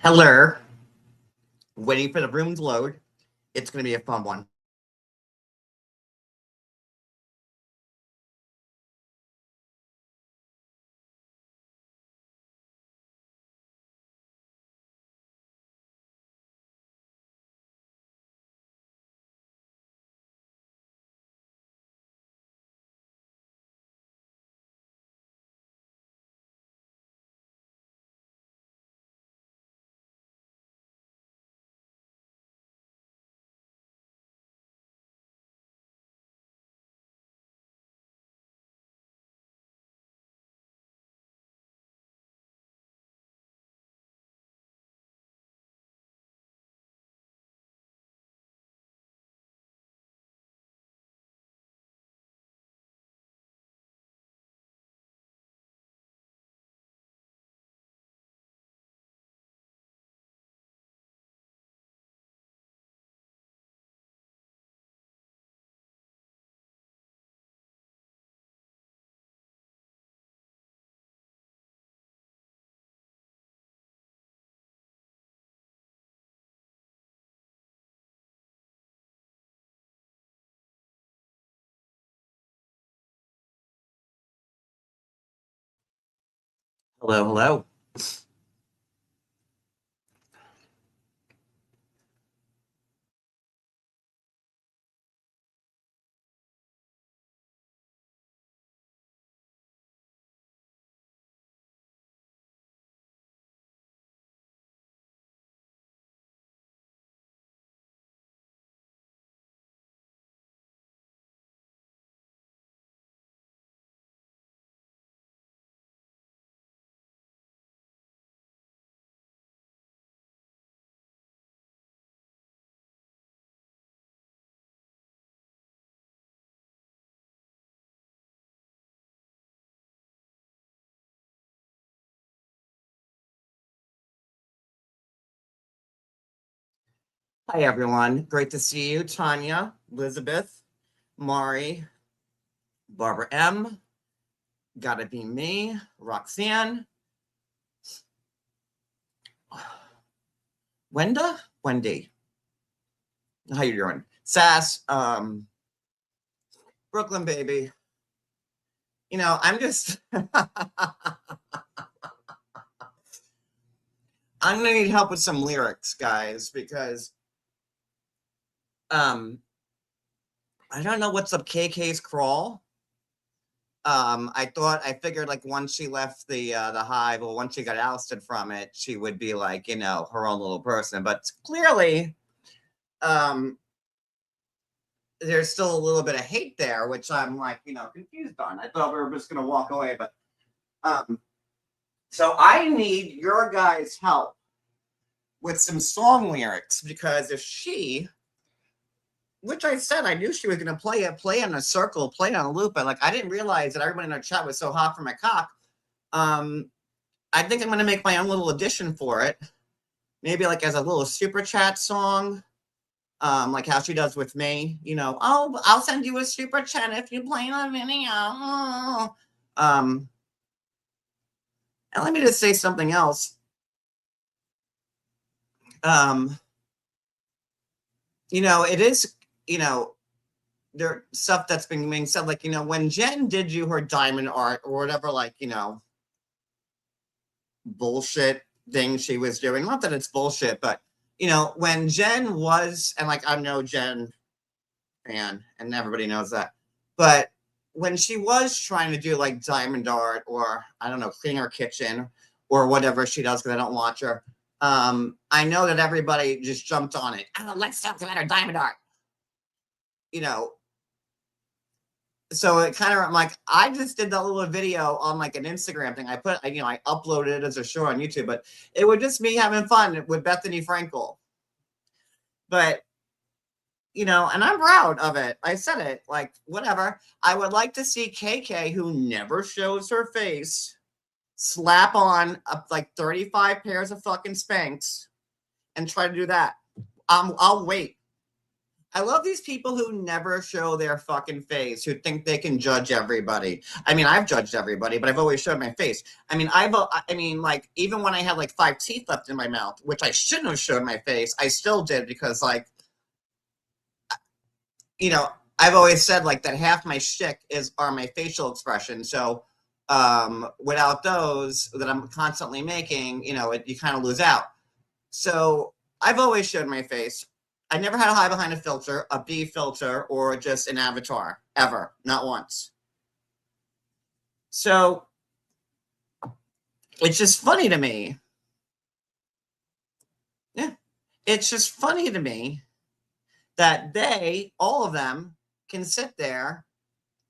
Hello. Waiting for the room to load. It's going to be a fun one. Hello, hello. Hi, everyone. Great to see you, Tanya, Elizabeth, Mari, Barbara M. Gotta be me, Roxanne, Wendy. How you doing? Sass, Brooklyn, baby. I'm just. I'm gonna need help with some lyrics, guys, because um I don't know what's up KK's crawl. I figured like once she left the hive, or once she got ousted from it, she would be like, her own little person. But clearly, um, there's still a little bit of hate there, which I'm like, confused on. I thought we were just gonna walk away, but um, so I need your guys' help with some song lyrics because if she, which I said I knew she was gonna play on a circle, play on a loop, but like I didn't realize that everybody in our chat was so hot for my cock. Um, I think I'm going to make my own little addition for it. Maybe like as a little super chat song, like how she does with me. Oh, I'll send you a super chat if you play the video. And let me just say something else. It is, there stuff that's been being said, like, when Jen did you her diamond art or whatever, like, bullshit thing she was doing. Not that it's bullshit, but when Jen was, and like I'm no Jen fan, and everybody knows that, but when she was trying to do like diamond art or I don't know, clean her kitchen or whatever she does because I don't watch her. I know that everybody just jumped on it. Oh, let's talk about her diamond art. You know, so it kind of, I'm like, I just did that little video on like an Instagram thing. I uploaded it as a show on YouTube, but it was just me having fun with Bethany Frankel. But and I'm proud of it. I said it, like, whatever. I would like to see KK, who never shows her face, slap on like 35 pairs of fucking Spanx and try to do that. I'll wait. I love these people who never show their fucking face, who think they can judge everybody. I mean, I've judged everybody, but I've always showed my face. I mean, like, even when I had like 5 teeth left in my mouth, which I shouldn't have showed my face, I still did because, like, you know, I've always said like that half my shtick are my facial expressions. So without those that I'm constantly making, you kind of lose out. So I've always showed my face. I never had to hide behind a filter, a B filter, or just an avatar, ever, not once. So it's just funny to me. Yeah, it's just funny to me that all of them, can sit there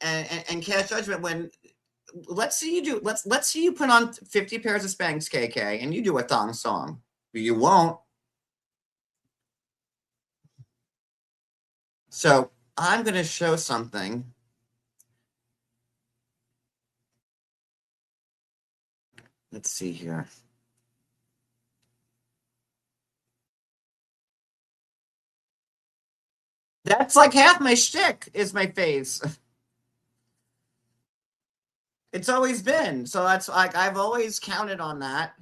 and cast judgment when let's see you put on 50 pairs of Spanx, KK, and you do a thong song. But you won't. So I'm going to show something. Let's see here. That's like half my shtick is my face. It's always been. So that's like, I've always counted on that.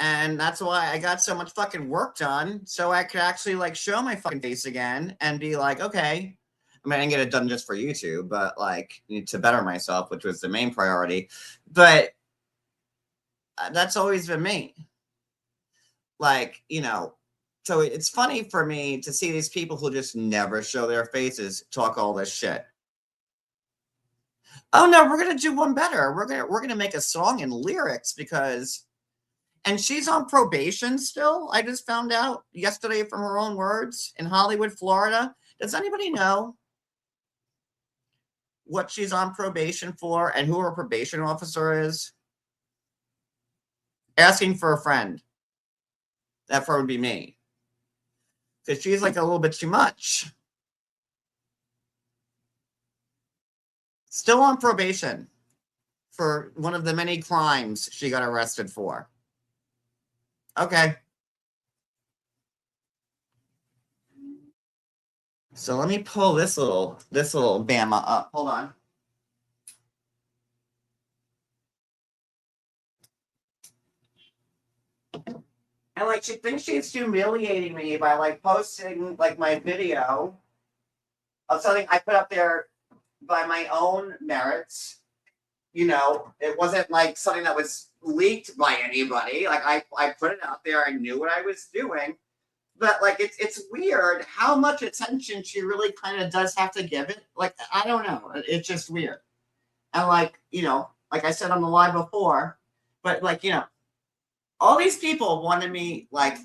And that's why I got so much fucking work done. So I could actually like show my fucking face again and be like, okay. I mean, I didn't get it done just for YouTube, but like need to better myself, which was the main priority. But that's always been me. Like, so it's funny for me to see these people who just never show their faces talk all this shit. Oh no, we're gonna do one better. We're gonna make a song and lyrics and she's on probation still. I just found out yesterday from her own words in Hollywood, Florida. Does anybody know what she's on probation for and who her probation officer is? Asking for a friend. That friend would be me. Because she's like a little bit too much. Still on probation for one of the many crimes she got arrested for. Okay. So let me pull this little Bama up. Hold on. And like she thinks she's humiliating me by like posting like my video of something I put up there by my own merits. It wasn't like something that was leaked by anybody. Like I put it out there. I knew what I was doing. But like it's weird how much attention she really kind of does have to give it. Like I don't know. It's just weird. And like, like I said on the live before, but like, all these people wanted me like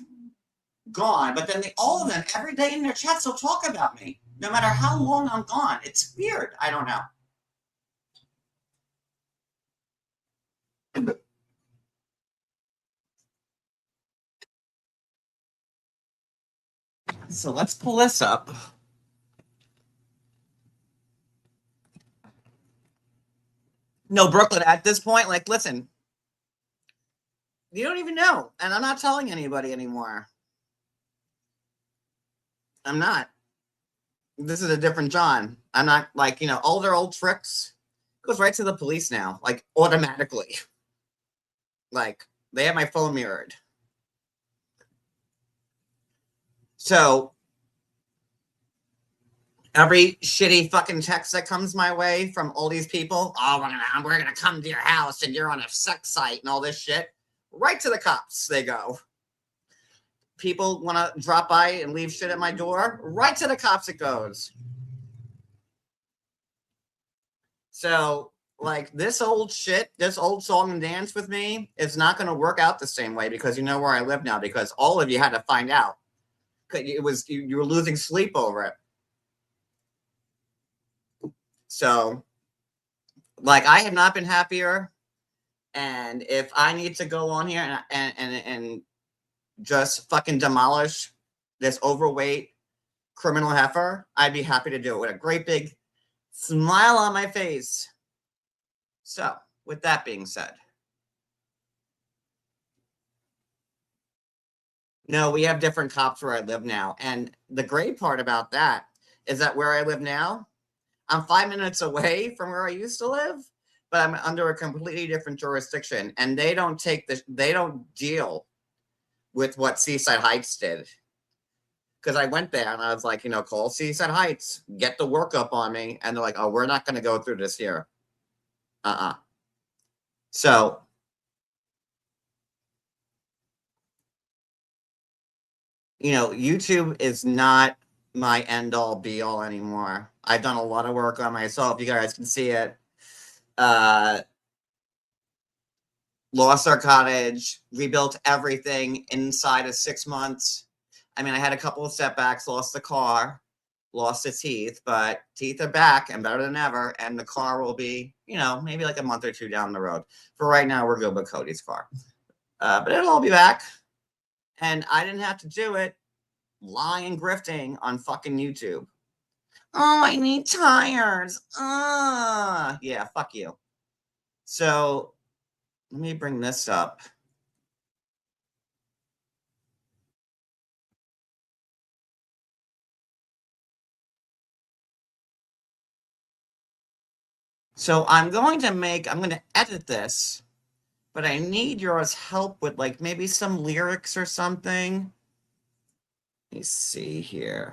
gone, but then all of them every day in their chats will talk about me, no matter how long I'm gone. It's weird. I don't know. So let's pull this up. No, Brooklyn, at this point, like, listen, you don't even know. And I'm not telling anybody anymore. I'm not. This is a different John. I'm not like, all their old tricks goes right to the police now, like automatically. Like, they have my phone mirrored. So every shitty fucking text that comes my way from all these people, oh, we're gonna come to your house and you're on a sex site and all this shit, right to the cops they go. People want to drop by and leave shit at my door, right to the cops it goes. So like this old shit, this old song and dance with me is not going to work out the same way because you know where I live now, because all of you had to find out. It was you were losing sleep over it. So like I have not been happier. And if I need to go on here and just fucking demolish this overweight criminal heifer, I'd be happy to do it with a great big smile on my face. So, with that being said, No, we have different cops where I live now. And the great part about that is that where I live now, I'm 5 minutes away from where I used to live, but I'm under a completely different jurisdiction. And they don't deal with what Seaside Heights did. Because I went there and I was like, call Seaside Heights, get the workup on me. And they're like, oh, we're not going to go through this here. So, YouTube is not my end all be all anymore. I've done a lot of work on myself. You guys can see it. Lost our cottage, rebuilt everything inside of 6 months. I mean, I had a couple of setbacks, lost the car, lost the teeth, but teeth are back and better than ever. And the car will be, maybe like a month or two down the road. For right now, we're good with Cody's car. But it'll all be back. And I didn't have to do it lying grifting on fucking YouTube. Oh, I need tires. Yeah, fuck you. So let me bring this up. So I'm going to edit this, but I need your help with like maybe some lyrics or something. Let me see here.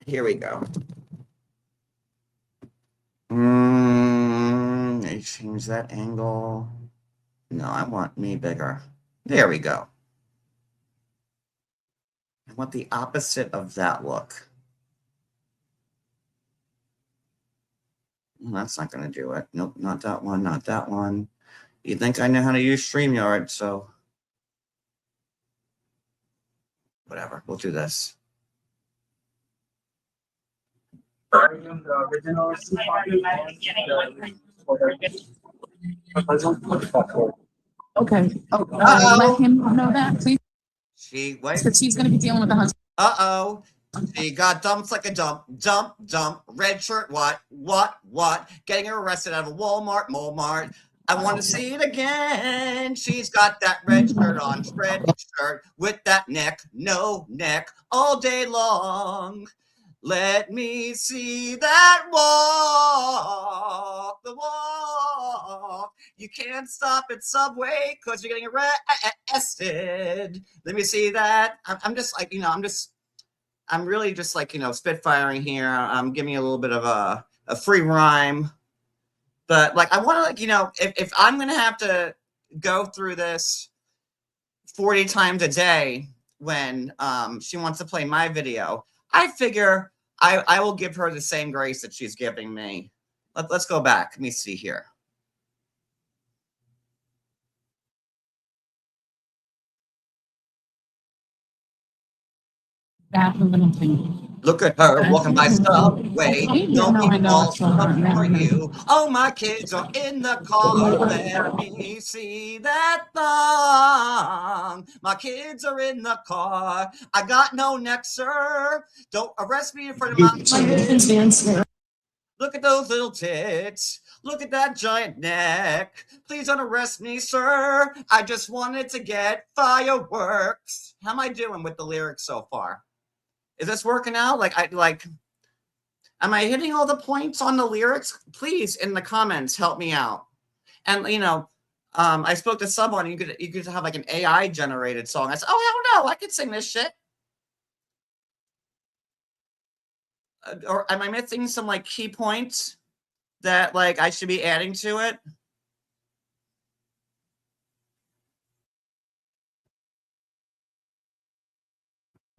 Here we go. I change that angle. No, I want me bigger. There we go. I want the opposite of that look. That's not going to do it. Nope, not that one, not that one. You'd think I know how to use StreamYard, so whatever. We'll do this. Okay. Let him know that, please. Because he's going to be dealing with the husband. Uh-oh. She got dumped like a dump, red shirt, what? Getting arrested out of a Walmart. I want to see it again. She's got that red shirt on, red shirt with that neck, no neck, all day long. Let me see that walk, the walk. You can't stop at Subway because you're getting arrested. Let me see that. I'm just like, I'm really just like, spitfiring here. I'm giving a little bit of a free rhyme. But like, I want to, if I'm going to have to go through this 40 times a day when she wants to play my video, I figure I will give her the same grace that she's giving me. Let's go back. Let me see here. Look at her walking by Subway. No people for you. Oh, my kids are in the car. Let me see that thong. My kids are in the car. I got no neck, sir. Don't arrest me in front of my kids. Look at those little tits. Look at that giant neck. Please don't arrest me, sir. I just wanted to get fireworks. How am I doing with the lyrics so far? Is this working out? Am I hitting all the points on the lyrics? Please, in the comments, help me out. And I spoke to someone. You could have like an AI generated song. I said, oh hell no, I could sing this shit. Or am I missing some like key points that like I should be adding to it?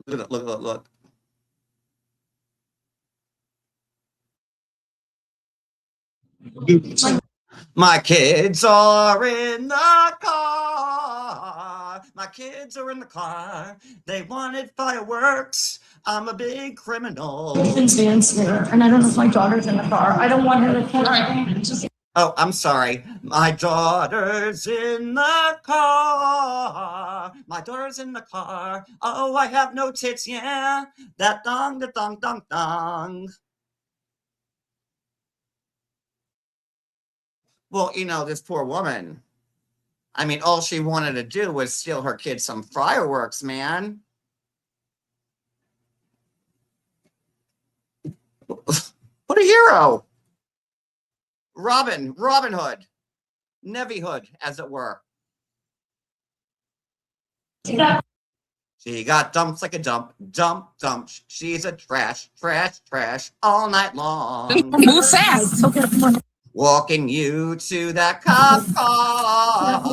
Look. My kids are in the car. My kids are in the car. They wanted fireworks. I'm a big criminal. And I don't know if my daughter's in the car. I don't want her to. Oh, I'm sorry. My daughter's in the car. My daughter's in the car. Oh, I have no tits, yeah. That dong, the dong, dong, dong. Well, you know, this poor woman. I mean, all she wanted to do was steal her kid some fireworks, man. What a hero. Robin Hood. Nevy Hood, as it were. She got dumps like a dump. She's a trash all night long. Move fast. Walking you to that cop car.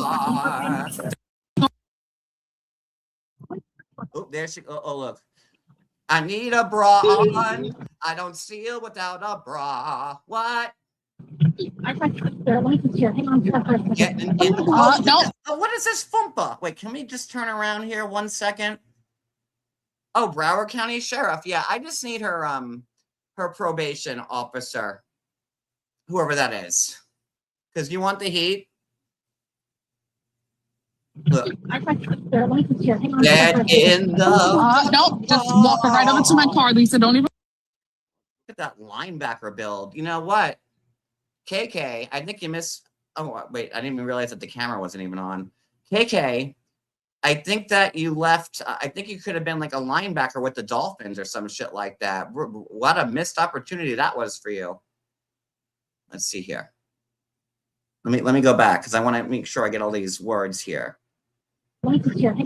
Oh, there she. Oh, look. I need a bra on. I don't steal without a bra. What? No. What is this Fumpa? Wait, can we just turn around here 1 second? Oh, Broward County Sheriff. Yeah, I just need her probation officer, whoever that is. Because you want the heat. Look. Get in the. No, just walk her right over to my car, Lisa. Don't even. Look at that linebacker build. You know what? KK, I think you missed. Oh, wait, I didn't even realize that the camera wasn't even on. KK, I think that you left. I think you could have been like a linebacker with the Dolphins or some shit like that. What a missed opportunity that was for you. Let's see here. Let me go back because I want to make sure I get all these words here. Get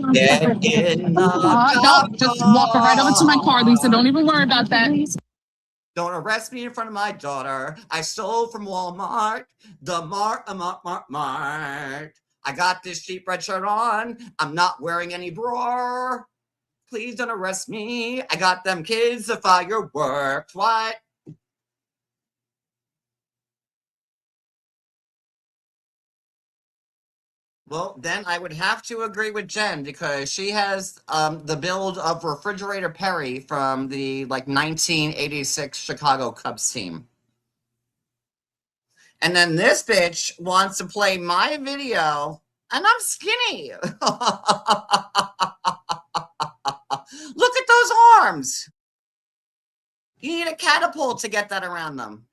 in no, just walk her right over to my car, Lisa. Don't even worry about that. Don't arrest me in front of my daughter. I stole from Walmart. The Mart. I got this cheap red shirt on. I'm not wearing any bra. Please don't arrest me. I got them kids the fireworks. What? Well, then I would have to agree with Jen because she has the build of Refrigerator Perry from the 1986 Chicago Cubs team. And then this bitch wants to play my video, and I'm skinny. Look at those arms. You need a catapult to get that around them.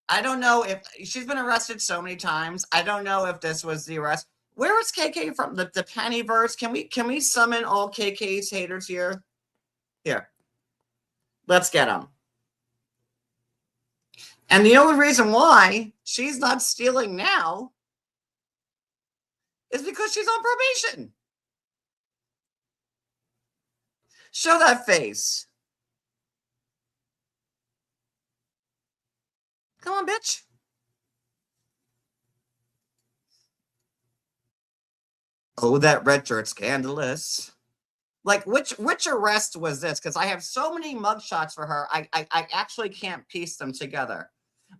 I don't know if she's been arrested so many times. I don't know if this was the arrest. Where is KK from? The Pennyverse? Can we summon all KK's haters here? Here. Let's get them. And the only reason why she's not stealing now is because she's on probation. Show that face. Come on, bitch. Oh, that red shirt, scandalous. Like, which arrest was this? Because I have so many mugshots for her, I actually can't piece them together.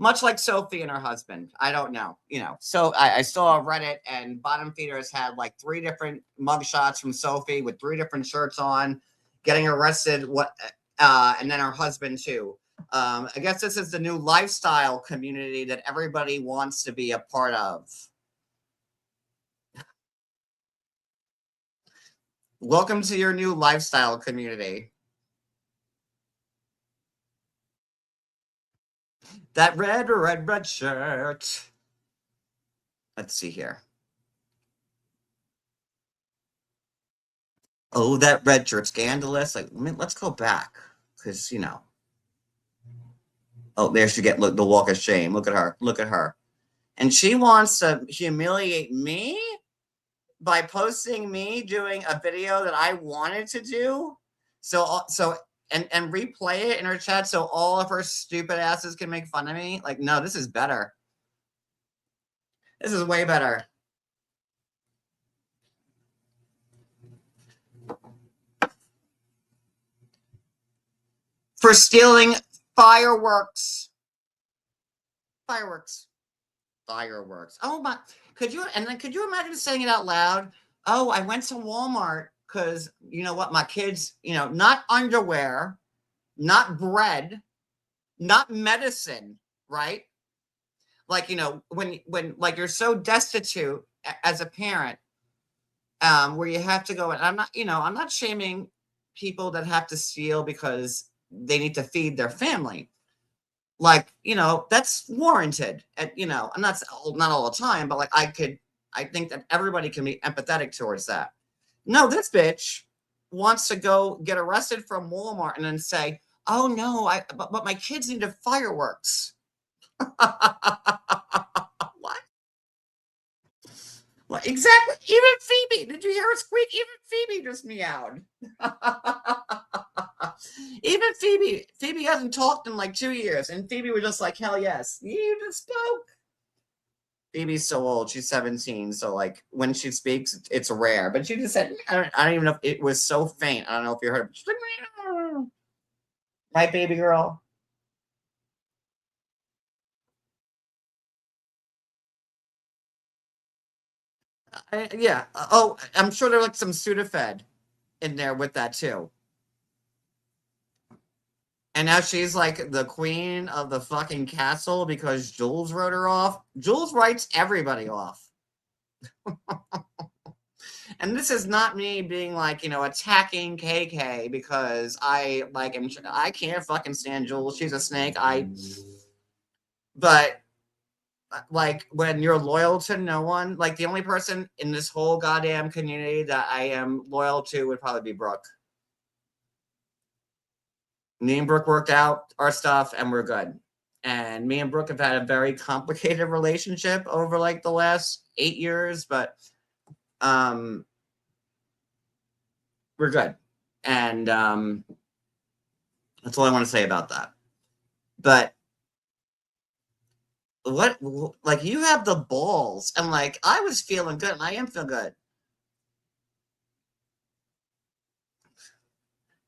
Much like Sophie and her husband. I don't know. You know, so I saw Reddit, and Bottom Feeders had like 3 different mugshots from Sophie with 3 different shirts on, getting arrested. And then her husband too. I guess this is the new lifestyle community that everybody wants to be a part of. Welcome to your new lifestyle community. That red shirt. Let's see here. Oh, that red shirt, scandalous. Like, let's go back because, you know. Oh, there she get. Look, the walk of shame. Look at her. Look at her. And she wants to humiliate me by posting me doing a video that I wanted to do. And replay it in her chat so all of her stupid asses can make fun of me. Like, no, this is better. This is way better. For stealing fireworks. Oh my, could you imagine saying it out loud? Oh, I went to Walmart because, you know what, my kids, you know, not underwear, not bread, not medicine, right? Like, you know, when like you're so destitute as a parent, where you have to go, and I'm not shaming people that have to steal because they need to feed their family. Like, that's warranted. And, I'm not all the time, but like I think that everybody can be empathetic towards that. No, this bitch wants to go get arrested from Walmart and then say, "Oh no, but my kids needed fireworks." What? Well, exactly. Even Phoebe, did you hear her squeak? Even Phoebe just meowed. Even Phoebe hasn't talked in like 2 years, and Phoebe was just like, "Hell yes, you just spoke." Phoebe's so old; she's 17, so like when she speaks, it's rare. But she just said, "I don't even know if it was so faint. I don't know if you heard it." She's like, "Meow." Right, baby girl. Yeah. Oh, I'm sure there's like some Sudafed in there with that too. And now she's like the queen of the fucking castle because Jules wrote her off. Jules writes everybody off. And this is not me being like, attacking KK because I can't fucking stand Jules. She's a snake. But like when you're loyal to no one, like the only person in this whole goddamn community that I am loyal to would probably be Brooke. Me and Brooke worked out our stuff and we're good. And me and Brooke have had a very complicated relationship over like the last 8 years, but we're good. And that's all I want to say about that. But what, like, you have the balls, and like I was feeling good, and I am feeling good.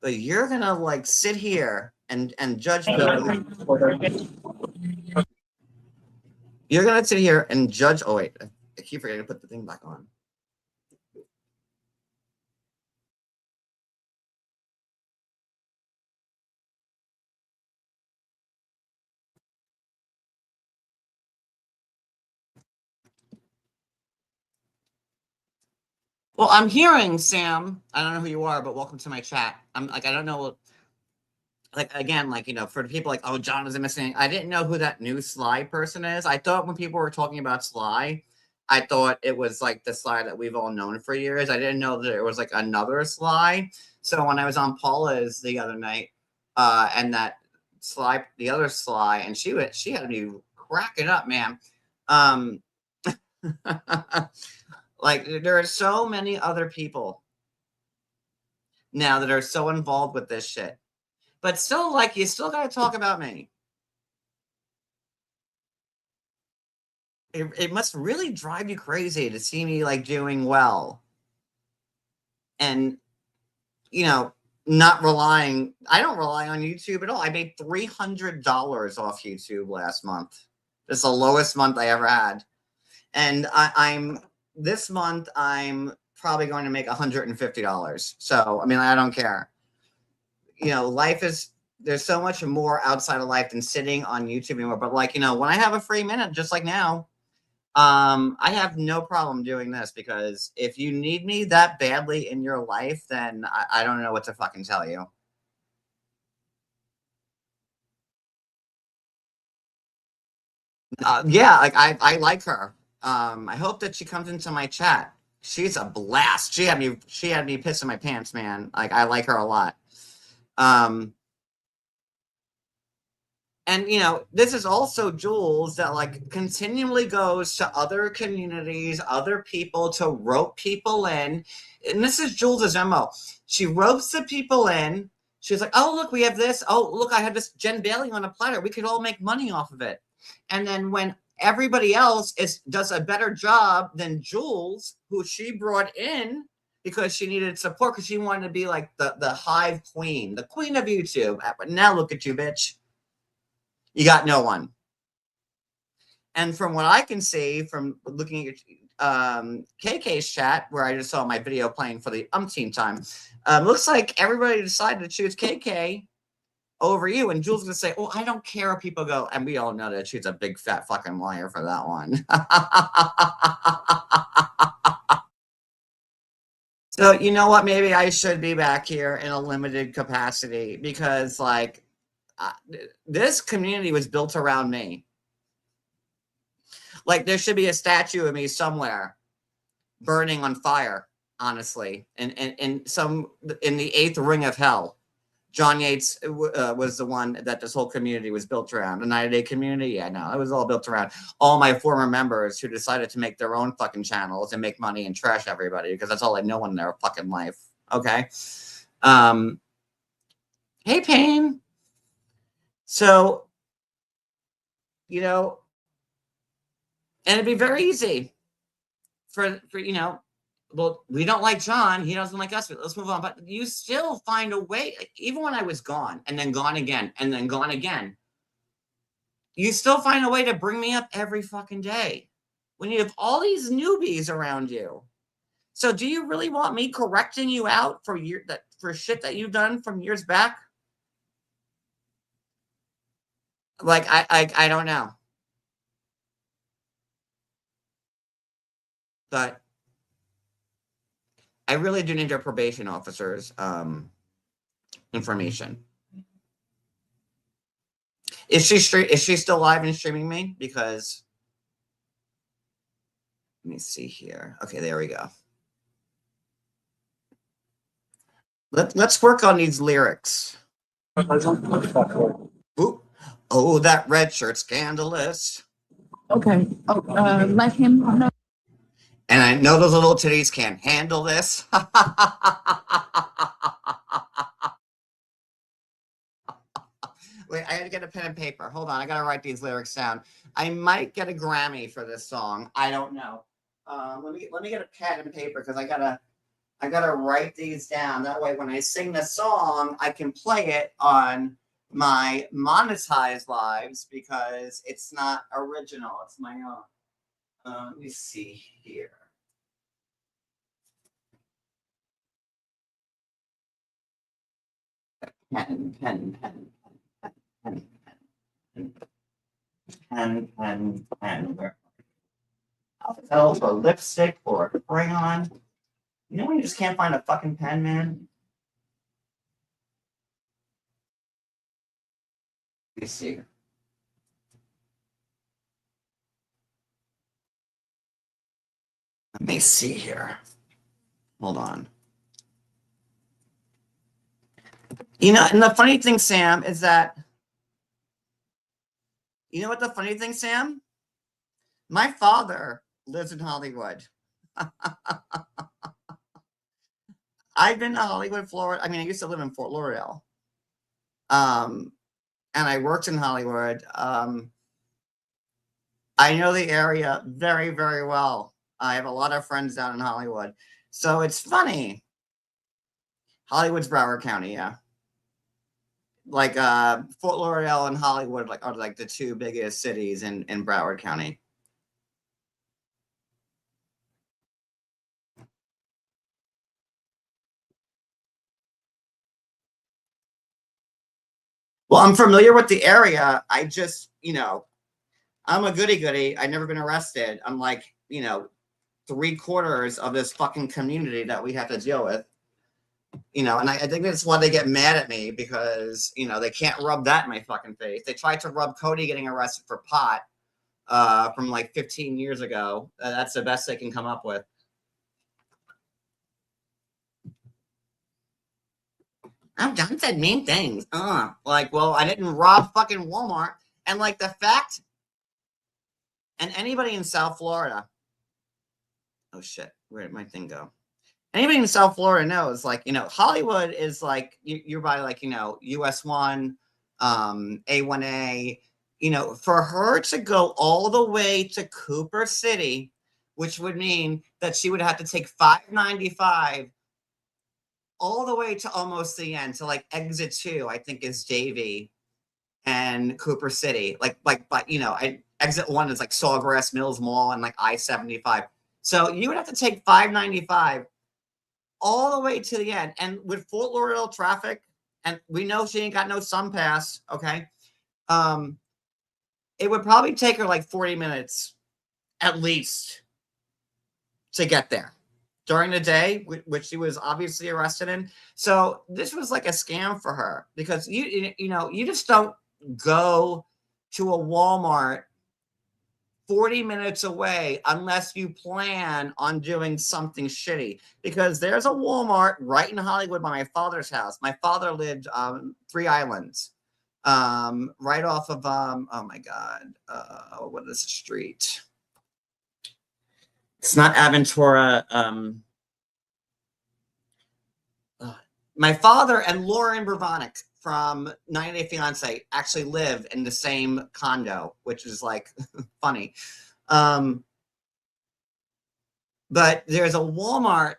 But you're gonna like sit here and judge me. You're gonna sit here and judge. Oh wait, I keep forgetting to put the thing back on. Well, I'm hearing Sam. I don't know who you are, but welcome to my chat. I'm like, I don't know. Like again, like for the people like, oh, John is missing. I didn't know who that new Sly person is. I thought when people were talking about Sly, I thought it was like the Sly that we've all known for years. I didn't know that it was like another Sly. So when I was on Paula's the other night, and that Sly, the other Sly, and she had me cracking up, man. Um, like there are so many other people now that are so involved with this shit. But still, like, you still got to talk about me. It must really drive you crazy to see me like doing well, and not relying. I don't rely on YouTube at all. I made $300 off YouTube last month. It's the lowest month I ever had, and I'm this month I'm probably going to make $150. So I mean, I don't care. Life is there's so much more outside of life than sitting on YouTube anymore. But like, when I have a free minute, just like now, I have no problem doing this because if you need me that badly in your life, then I don't know what to fucking tell you. Yeah, like I like her. I hope that she comes into my chat. She's a blast. She had me pissing my pants, man. Like I like her a lot. Um, And this is also Jules that like continually goes to other communities, other people to rope people in. And this is Jules's MO. She ropes the people in. She's like, oh, look, we have this. Oh, look, I have this Jen Bailey on a platter. We could all make money off of it. And then when everybody else does a better job than Jules, who she brought in because she needed support, because she wanted to be like the hive queen, the queen of YouTube. But now look at you, bitch. You got no one. And from what I can see from looking at KK's chat, where I just saw my video playing for the umpteenth time, looks like everybody decided to choose KK over you. And Jules gonna say, "Oh, I don't care if people go," and we all know that she's a big fat fucking liar for that one. So you know what? Maybe I should be back here in a limited capacity because, like, this community was built around me. Like, there should be a statue of me somewhere, burning on fire. Honestly, and in the eighth ring of hell. John Yates was the one that this whole community was built around. The 90-day community, yeah, no, it was all built around all my former members who decided to make their own fucking channels and make money and trash everybody because that's all they know in their fucking life. Okay. Hey, Payne. So, you know, and it'd be very easy for well, we don't like John. He doesn't like us. Let's move on. But you still find a way, even when I was gone and then gone again and then gone again, you still find a way to bring me up every fucking day when you have all these newbies around you. So do you really want me correcting you out for shit that you've done from years back? Like, I don't know. But I really do need your probation officer's information. Is she still live and streaming me? Because let me see here. Okay, there we go. Let's work on these lyrics. Ooh. Oh, that red shirt scandalous. Okay. Oh, let him know. And I know those little titties can't handle this. Wait, I gotta get a pen and paper. Hold on, I gotta write these lyrics down. I might get a Grammy for this song. I don't know. Let me get a pen and paper because I gotta write these down. That way, when I sing the song, I can play it on my monetized lives because it's not original. It's my own. Let me see here. Pen. Where for lipstick or a crayon? You know when you just can't find a fucking pen, man? Let me see. Let me see here. Hold on. You know, and the funny thing, Sam, is that, you know what the funny thing, Sam? My father lives in Hollywood. I've been to Hollywood, Florida. I mean, I used to live in Fort Lauderdale. And I worked in Hollywood. I know the area very, very well. I have a lot of friends down in Hollywood. So it's funny. Hollywood's Broward County, yeah. Like Fort Lauderdale and Hollywood are like the two biggest cities in Broward County. Well, I'm familiar with the area. I just, I'm a goody-goody. I've never been arrested. I'm like, 3/4 of this fucking community that we have to deal with. And I think that's why they get mad at me because, they can't rub that in my fucking face. They tried to rub Cody getting arrested for pot from like 15 years ago. That's the best they can come up with. I'm done said mean things. Like, well, I didn't rob fucking Walmart. And like the fact, and anybody in South Florida, oh shit, where did my thing go? Anybody in South Florida knows, like, Hollywood is like, you're by like, US 1, A1A, for her to go all the way to Cooper City, which would mean that she would have to take 595 all the way to almost the end, to like exit 2, I think is Davie and Cooper City. But exit 1 is like Sawgrass Mills Mall and like I-75. So you would have to take 595 all the way to the end. And with Fort Lauderdale traffic, and we know she ain't got no sun pass, okay? It would probably take her like 40 minutes at least to get there. during the day, which she was obviously arrested in. So this was like a scam for her because you just don't go to a Walmart 40 minutes away unless you plan on doing something shitty, because there's a Walmart right in Hollywood by my father's house. My father lived 3 Islands, right off of oh my god, what is the street? It's not Aventura. My father and Lauren Bravanek from 90 Day Fiance actually live in the same condo, which is like funny. But there's a Walmart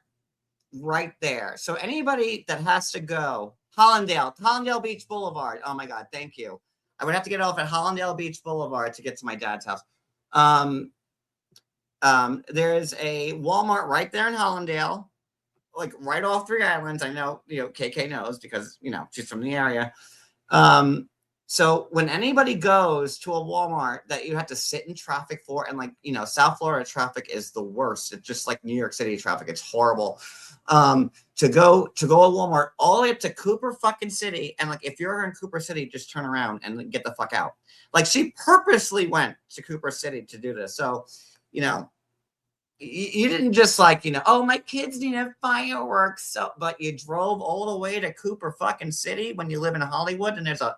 right there. So anybody that has to go, Hollandale Beach Boulevard. Oh my God, thank you. I would have to get off at Hollandale Beach Boulevard to get to my dad's house. There's a Walmart right there in Hollandale, like right off 3 Islands. I know, KK knows because, she's from the area. So when anybody goes to a Walmart that you have to sit in traffic for, and like, South Florida traffic is the worst. It's just like New York City traffic. It's horrible. To go to Walmart all the way up to Cooper fucking City. And like, if you're in Cooper City, just turn around and get the fuck out. Like, she purposely went to Cooper City to do this. So, you didn't just like, oh, my kids need a fireworks. So, but you drove all the way to Cooper fucking City when you live in Hollywood and there's a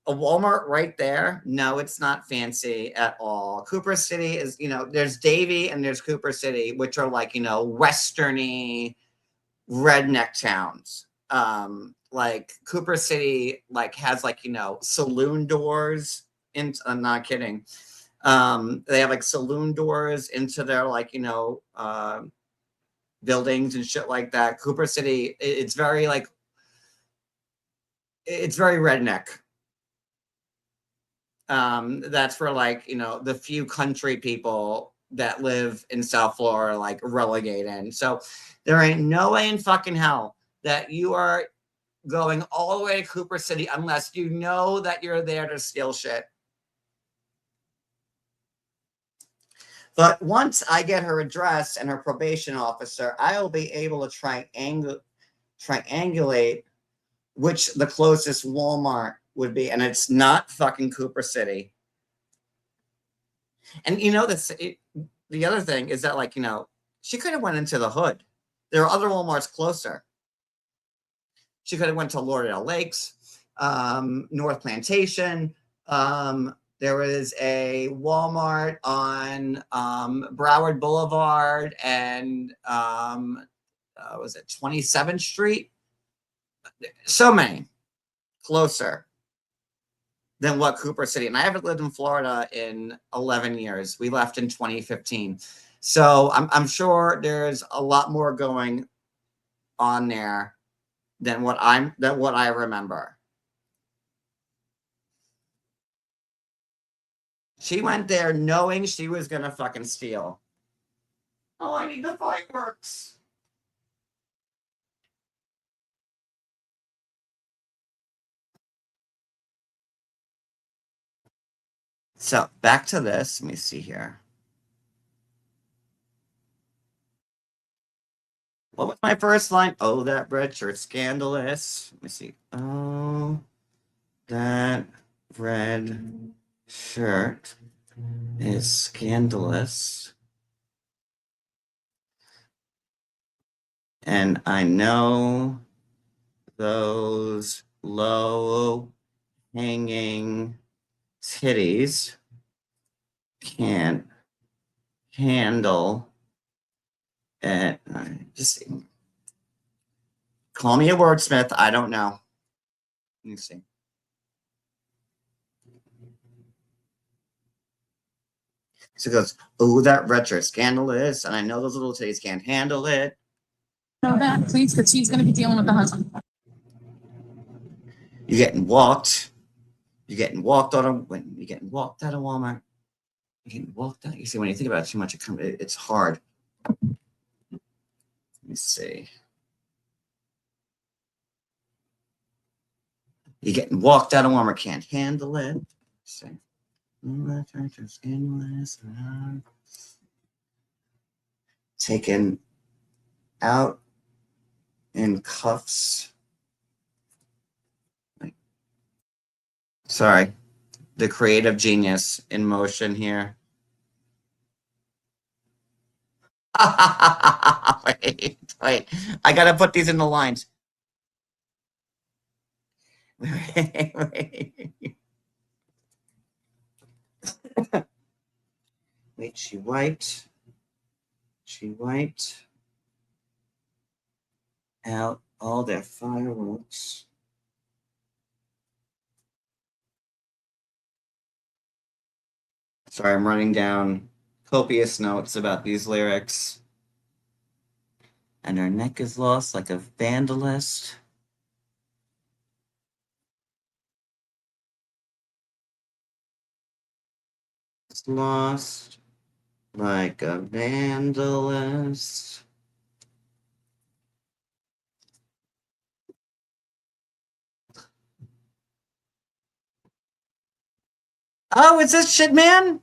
Walmart right there. No, it's not fancy at all. Cooper City is, there's Davie and there's Cooper City, which are like, westerny redneck towns. Like Cooper City, like has like, saloon doors. I'm not kidding. They have like saloon doors into their like, buildings and shit like that. Cooper City, it's very like, it's very redneck. That's for like, the few country people that live in South Florida, like relegated. So there ain't no way in fucking hell that you are going all the way to Cooper City unless you know that you're there to steal shit. But once I get her address and her probation officer, I'll be able to triangulate which the closest Walmart would be. And it's not fucking Cooper City. And the other thing is that, like, she could have went into the hood. There are other Walmarts closer. She could have went to Lauderdale Lakes, North Plantation. There was a Walmart on Broward Boulevard and was it 27th Street? So many closer than what Cooper City. And I haven't lived in Florida in 11 years. We left in 2015. So I'm sure there's a lot more going on there than what I remember. She went there knowing she was gonna fucking steal. Oh, I need the fireworks. So back to this. Let me see here. What was my first line? Oh, that red shirt, scandalous. Let me see. Oh, that red shirt is scandalous. And I know those low hanging titties can't handle it. Just call me a wordsmith. I don't know. Let me see. So it goes, oh, that red shirt, scandalous. And I know those little titties can't handle it. Know that, please, because she's going to be dealing with the husband. You're getting walked. You're getting walked out of Walmart. You're getting walked out. You see, when you think about it too much, it's hard. Let me see. You're getting walked out of Walmart, can't handle it. Let's see. taken out in cuffs. Sorry, the creative genius in motion here. wait. I gotta put these in the lines. Wait, she wiped out all their fireworks. Sorry, I'm writing down copious notes about these lyrics. And her neck is lost like a vandalist. It's lost like a vandalist. Oh, is this shit, man?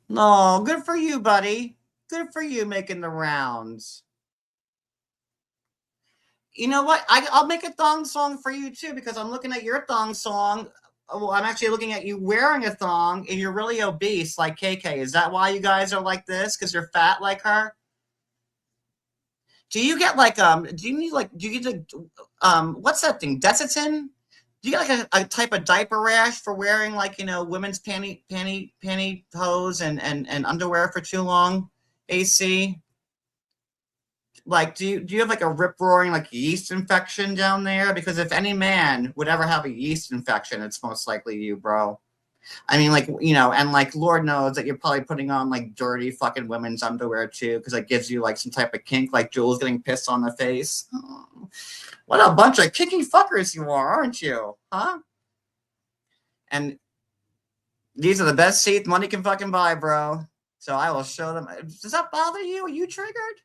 No, good for you, buddy. Good for you making the rounds. You know what? I'll make a thong song for you too, because I'm looking at your thong song. Well, I'm actually looking at you wearing a thong, and you're really obese like KK. Is that why you guys are like this? Because you're fat like her? Do you get like do you get what's that thing? Desitin? Do you get like a type of diaper rash for wearing like, you know, women's pantyhose and underwear for too long? AC? Like, do you have like a rip roaring like yeast infection down there? Because if any man would ever have a yeast infection, it's most likely you, bro. I mean, like, you know, and like, Lord knows that you're probably putting on like dirty fucking women's underwear too, because it gives you like some type of kink, like Jules getting pissed on the face. Oh, what a bunch of kinky fuckers you are, aren't you? Huh? And these are the best seats money can fucking buy, bro. So I will show them. Does that bother you? Are you triggered?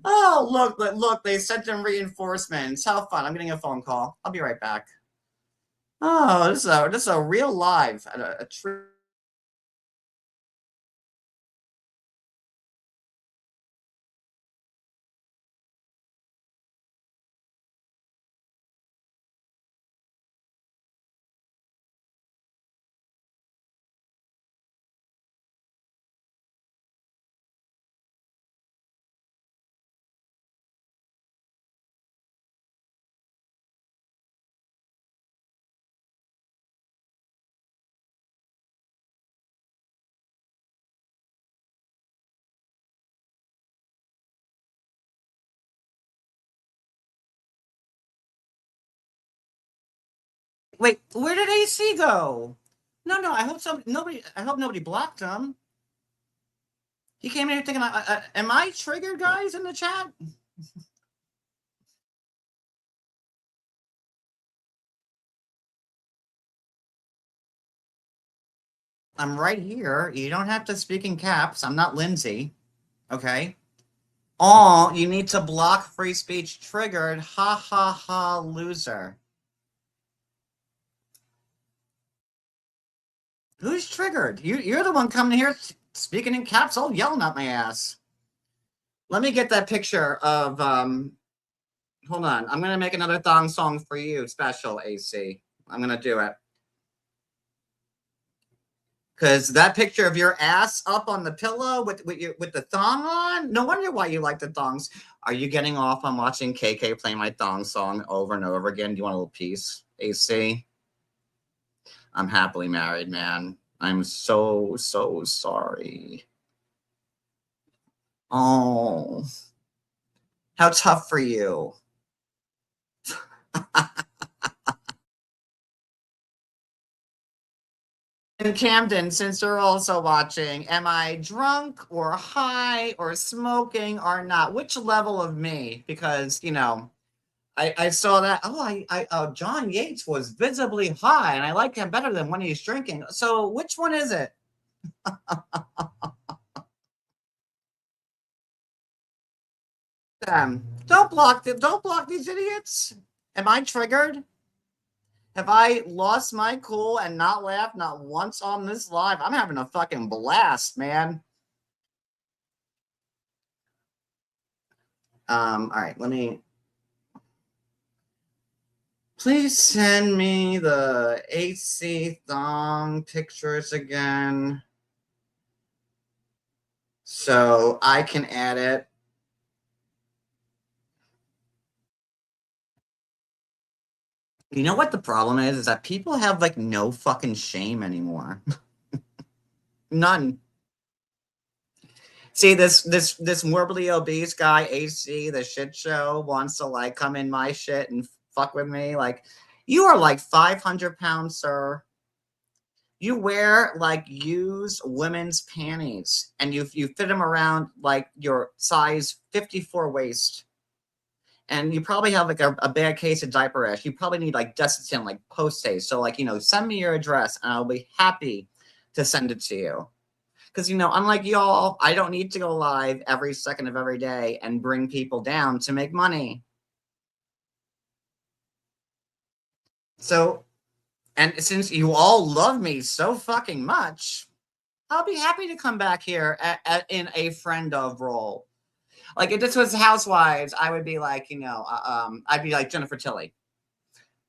Oh, look, they sent in reinforcements. How fun. I'm getting a phone call. I'll be right back. Oh, this is a real live, a true. Wait, where did AC go? No, I hope nobody blocked him. He came in here thinking, am I triggered, guys, in the chat? I'm right here. You don't have to speak in caps. I'm not Lindsay. Okay. Oh, you need to block free speech triggered. Ha ha ha, loser. Who's triggered? You're the one coming here speaking in caps, all yelling at my ass. Let me get that picture of hold on. I'm gonna make another thong song for you, special AC. I'm gonna do it. Cause that picture of your ass up on the pillow with the thong on, no wonder why you like the thongs. Are you getting off on watching KK play my thong song over and over again? Do you want a little piece, AC? I'm happily married, man. I'm so sorry. Oh, how tough for you. In Camden, since you're also watching, am I drunk or high or smoking or not? Which level of me? Because, you know, I saw that. Oh, John Yates was visibly high, and I like him better than when he's drinking. So which one is it? Don't block these idiots. Am I triggered? Have I lost my cool and not laughed not once on this live? I'm having a fucking blast, man. All right, let me. Please send me the AC thong pictures again so I can add it. You know what the problem is? Is that people have like no fucking shame anymore. None. See, this morbidly obese guy, AC, the shit show, wants to like come in my shit and fuck with me. Like, you are like 500 pounds, sir. You wear like used women's panties and you fit them around like your size 54 waist. And you probably have like a bad case of diaper rash. You probably need like Desitin, like post-haste. So like, send me your address and I'll be happy to send it to you. Because, unlike y'all, I don't need to go live every second of every day and bring people down to make money. So, and since you all love me so fucking much, I'll be happy to come back here in a friend of role. Like, if this was Housewives, I would be like, I'd be like Jennifer Tilly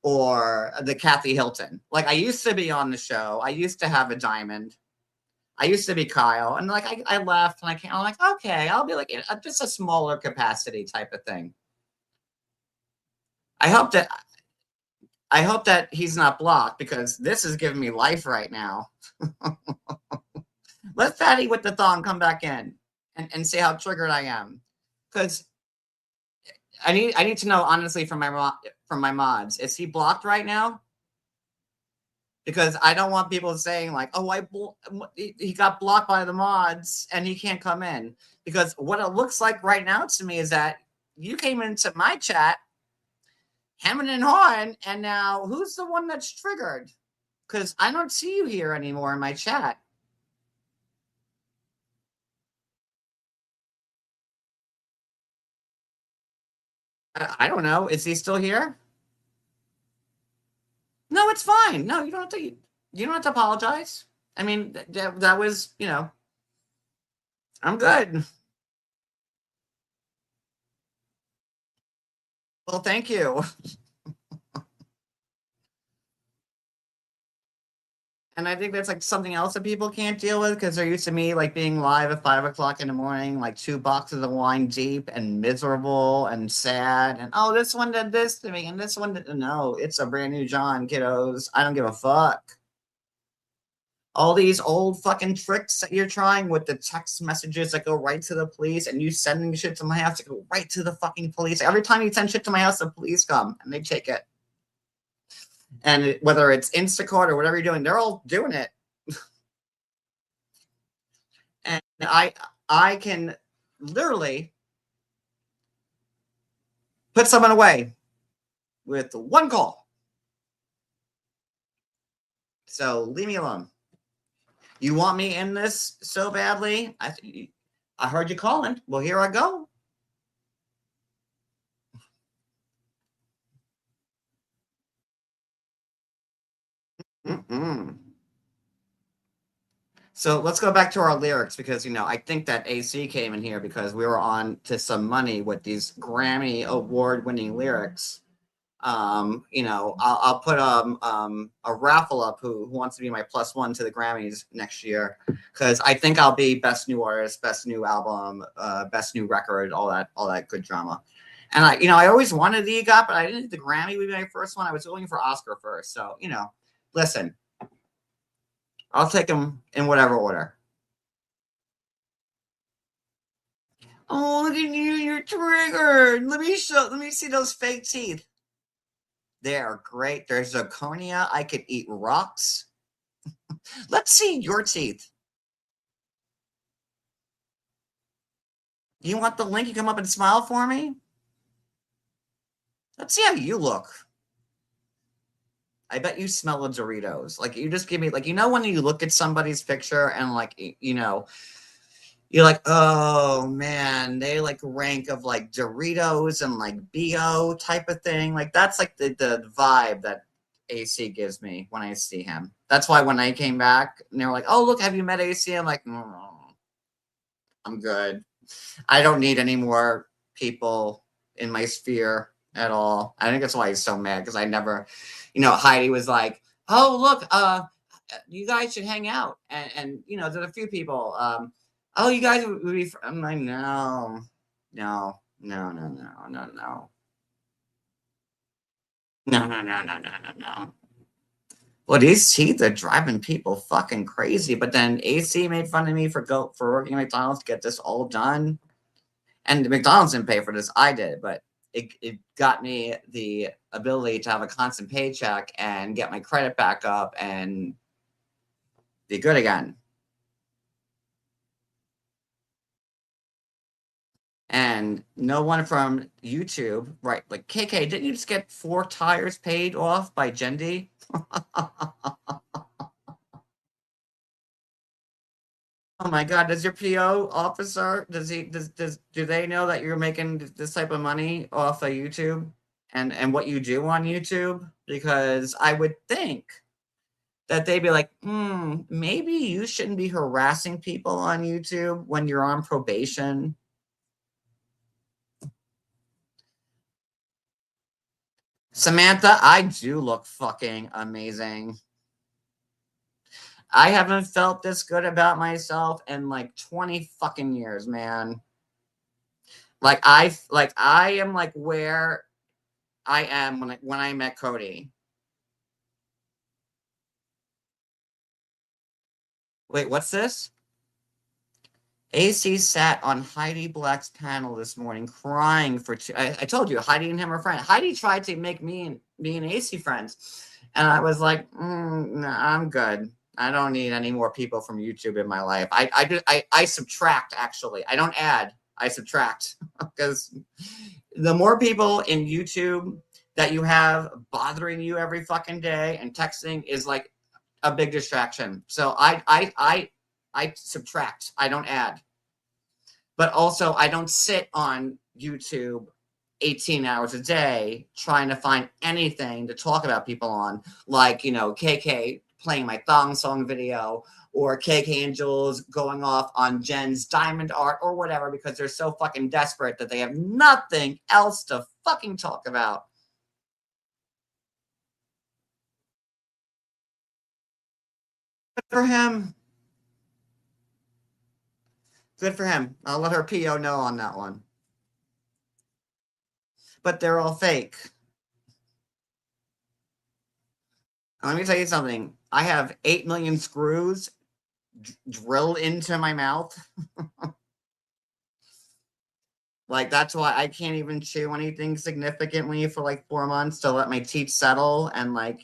or the Kathy Hilton. Like, I used to be on the show. I used to have a diamond. I used to be Kyle, and like I left, and I'm like, okay, I'll be like just a smaller capacity type of thing. I hope that he's not blocked because this is giving me life right now. Let Fatty with the thong come back in and see how triggered I am, because I need to know honestly from my mods, is he blocked right now? Because I don't want people saying like, oh, he got blocked by the mods and he can't come in. Because what it looks like right now to me is that you came into my chat, hemming and hawing, and now who's the one that's triggered? Because I don't see you here anymore in my chat. I don't know. Is he still here? No, it's fine. No, you don't have to. You don't have to apologize. I mean, that was, I'm good. Well, thank you. And I think that's like something else that people can't deal with because they're used to me like being live at 5 o'clock in the morning, like 2 boxes of wine deep and miserable and sad. And oh, this one did this to me and this one did. No, it's a brand new John, kiddos. I don't give a fuck. All these old fucking tricks that you're trying with the text messages that go right to the police and you sending shit to my house to go right to the fucking police. Every time you send shit to my house, the police come and they take it. And whether it's Instacart or whatever you're doing, they're all doing it. And I can literally put someone away with one call. So leave me alone. You want me in this so badly? I heard you calling. Well, here I go. So let's go back to our lyrics because, I think that AC came in here because we were on to some money with these Grammy award-winning lyrics. I'll put a raffle up who wants to be my +1 to the Grammys next year because I think I'll be best new artist, best new album, best new record, all that good drama. And I always wanted the EGOT, but I didn't think the Grammy would be my first one. I was going for Oscar first. So, listen, I'll take them in whatever order. Oh, look at you, you're triggered. Let me see those fake teeth. They are great. There's zirconia. I could eat rocks. Let's see your teeth. You want the link? You come up and smile for me? Let's see how you look. I bet you smell of Doritos. Like, you just give me, like, when you look at somebody's picture and, like, you're like, oh, man, they, like, rank of, like, Doritos and, like, BO type of thing. Like, that's, like, the vibe that AC gives me when I see him. That's why when I came back and they were like, "Oh, look, have you met AC?" I'm like, "No, I'm good. I don't need any more people in my sphere at all." I think that's why he's so mad, because I never, Heidi was like, "Oh, look, you guys should hang out," and there's a few people. Oh, you guys would be. I'm like, no, no, no, no, no, no, no. No, no, no, no, no, no, no. Well, these teeth are driving people fucking crazy. But then AC made fun of me for working at McDonald's to get this all done. And McDonald's didn't pay for this, I did, but it got me the ability to have a constant paycheck and get my credit back up and be good again. And no one from YouTube, right? Like, KK, didn't you just get 4 tires paid off by Jendi? Oh my God, does your PO officer, do they know that you're making this type of money off of YouTube and what you do on YouTube? Because I would think that they'd be like, maybe you shouldn't be harassing people on YouTube when you're on probation. Samantha, I do look fucking amazing. I haven't felt this good about myself in like 20 fucking years, man. Like I am like where I am when I met Cody. Wait, what's this? AC sat on Heidi Black's panel this morning crying for two. I told you, Heidi and him are friends. Heidi tried to make me and AC friends. And I was like, nah, I'm good. I don't need any more people from YouTube in my life. I subtract, actually. I don't add, I subtract. Because the more people in YouTube that you have bothering you every fucking day and texting is like a big distraction. So I subtract. I don't add. But also, I don't sit on YouTube 18 hours a day trying to find anything to talk about people on, like, KK playing my thong song video, or KK and Jules going off on Jen's diamond art or whatever, because they're so fucking desperate that they have nothing else to fucking talk about. Good for him. Good for him. I'll let her PO know on that one. But they're all fake. Let me tell you something. I have 8 million screws drilled into my mouth. Like, that's why I can't even chew anything significantly for like 4 months to let my teeth settle and like,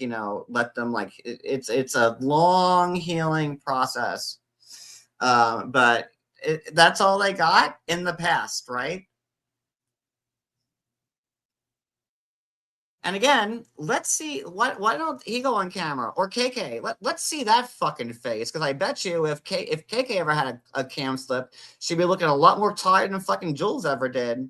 let them like, it's a long healing process. But that's all I got in the past, right? And again, let's see, why don't he go on camera, or KK? Let's see that fucking face, because I bet you if KK ever had a cam slip, she'd be looking a lot more tired than fucking Jules ever did.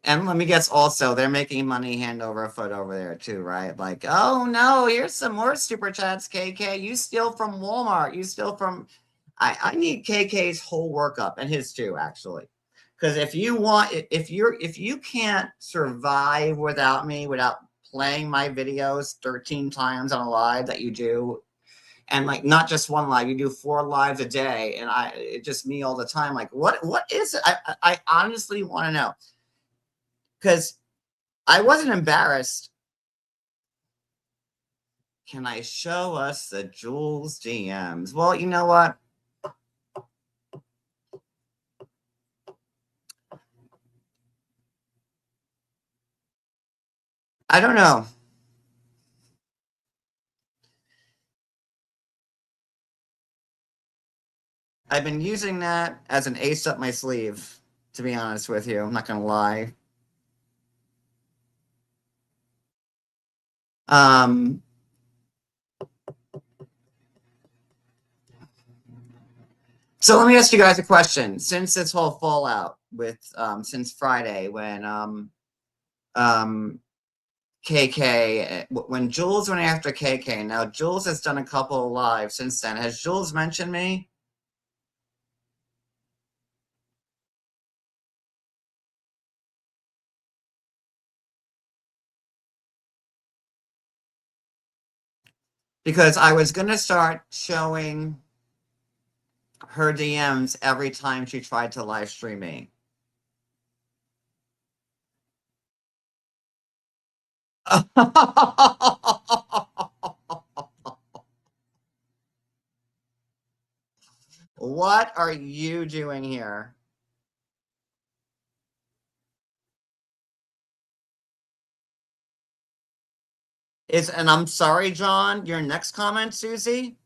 And let me guess, also, they're making money hand over foot over there too, right? Like, oh no, here's some more super chats, KK. You steal from Walmart. You steal from. I need KK's whole workup, and his too, actually. Because if you can't survive without me, without playing my videos 13 times on a live that you do, and like not just one live, you do 4 lives a day, and it's just me all the time. Like, what is it? I honestly want to know. Because I wasn't embarrassed. Can I show us the Jules DMs? Well, you know what? I don't know. I've been using that as an ace up my sleeve, to be honest with you. I'm not going to lie. So let me ask you guys a question. Since this whole fallout with since Friday when KK, when Jules went after KK, now Jules has done a couple of lives since then. Has Jules mentioned me? Because I was going to start showing her DMs every time she tried to live stream me. What are you doing here? And I'm sorry, John, your next comment, Susie?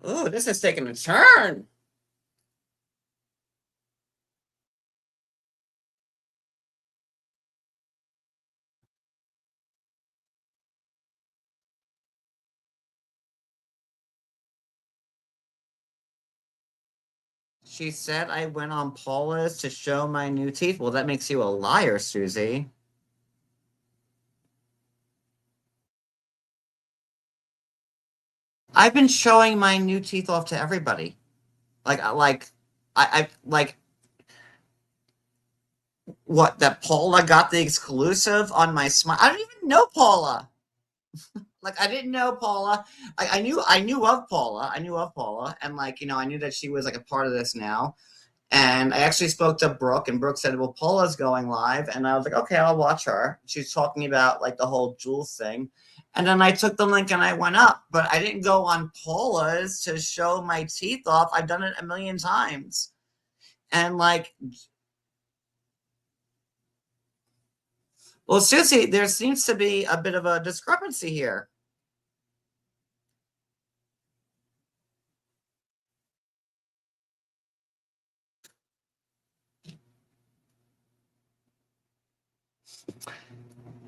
Ooh, this is taking a turn. She said I went on Paula's to show my new teeth. Well, that makes you a liar, Susie. I've been showing my new teeth off to everybody. I what, that Paula got the exclusive on my smile? I don't even know Paula. Like, I didn't know Paula. I knew of Paula. I knew of Paula, and like, you know, I knew that she was like a part of this now. And I actually spoke to Brooke, and Brooke said, "Well, Paula's going live," and I was like, "Okay, I'll watch her." She's talking about like the whole Jules thing, and then I took the link and I went up, but I didn't go on Paula's to show my teeth off. I've done it a million times, and like, well, Susie, there seems to be a bit of a discrepancy here.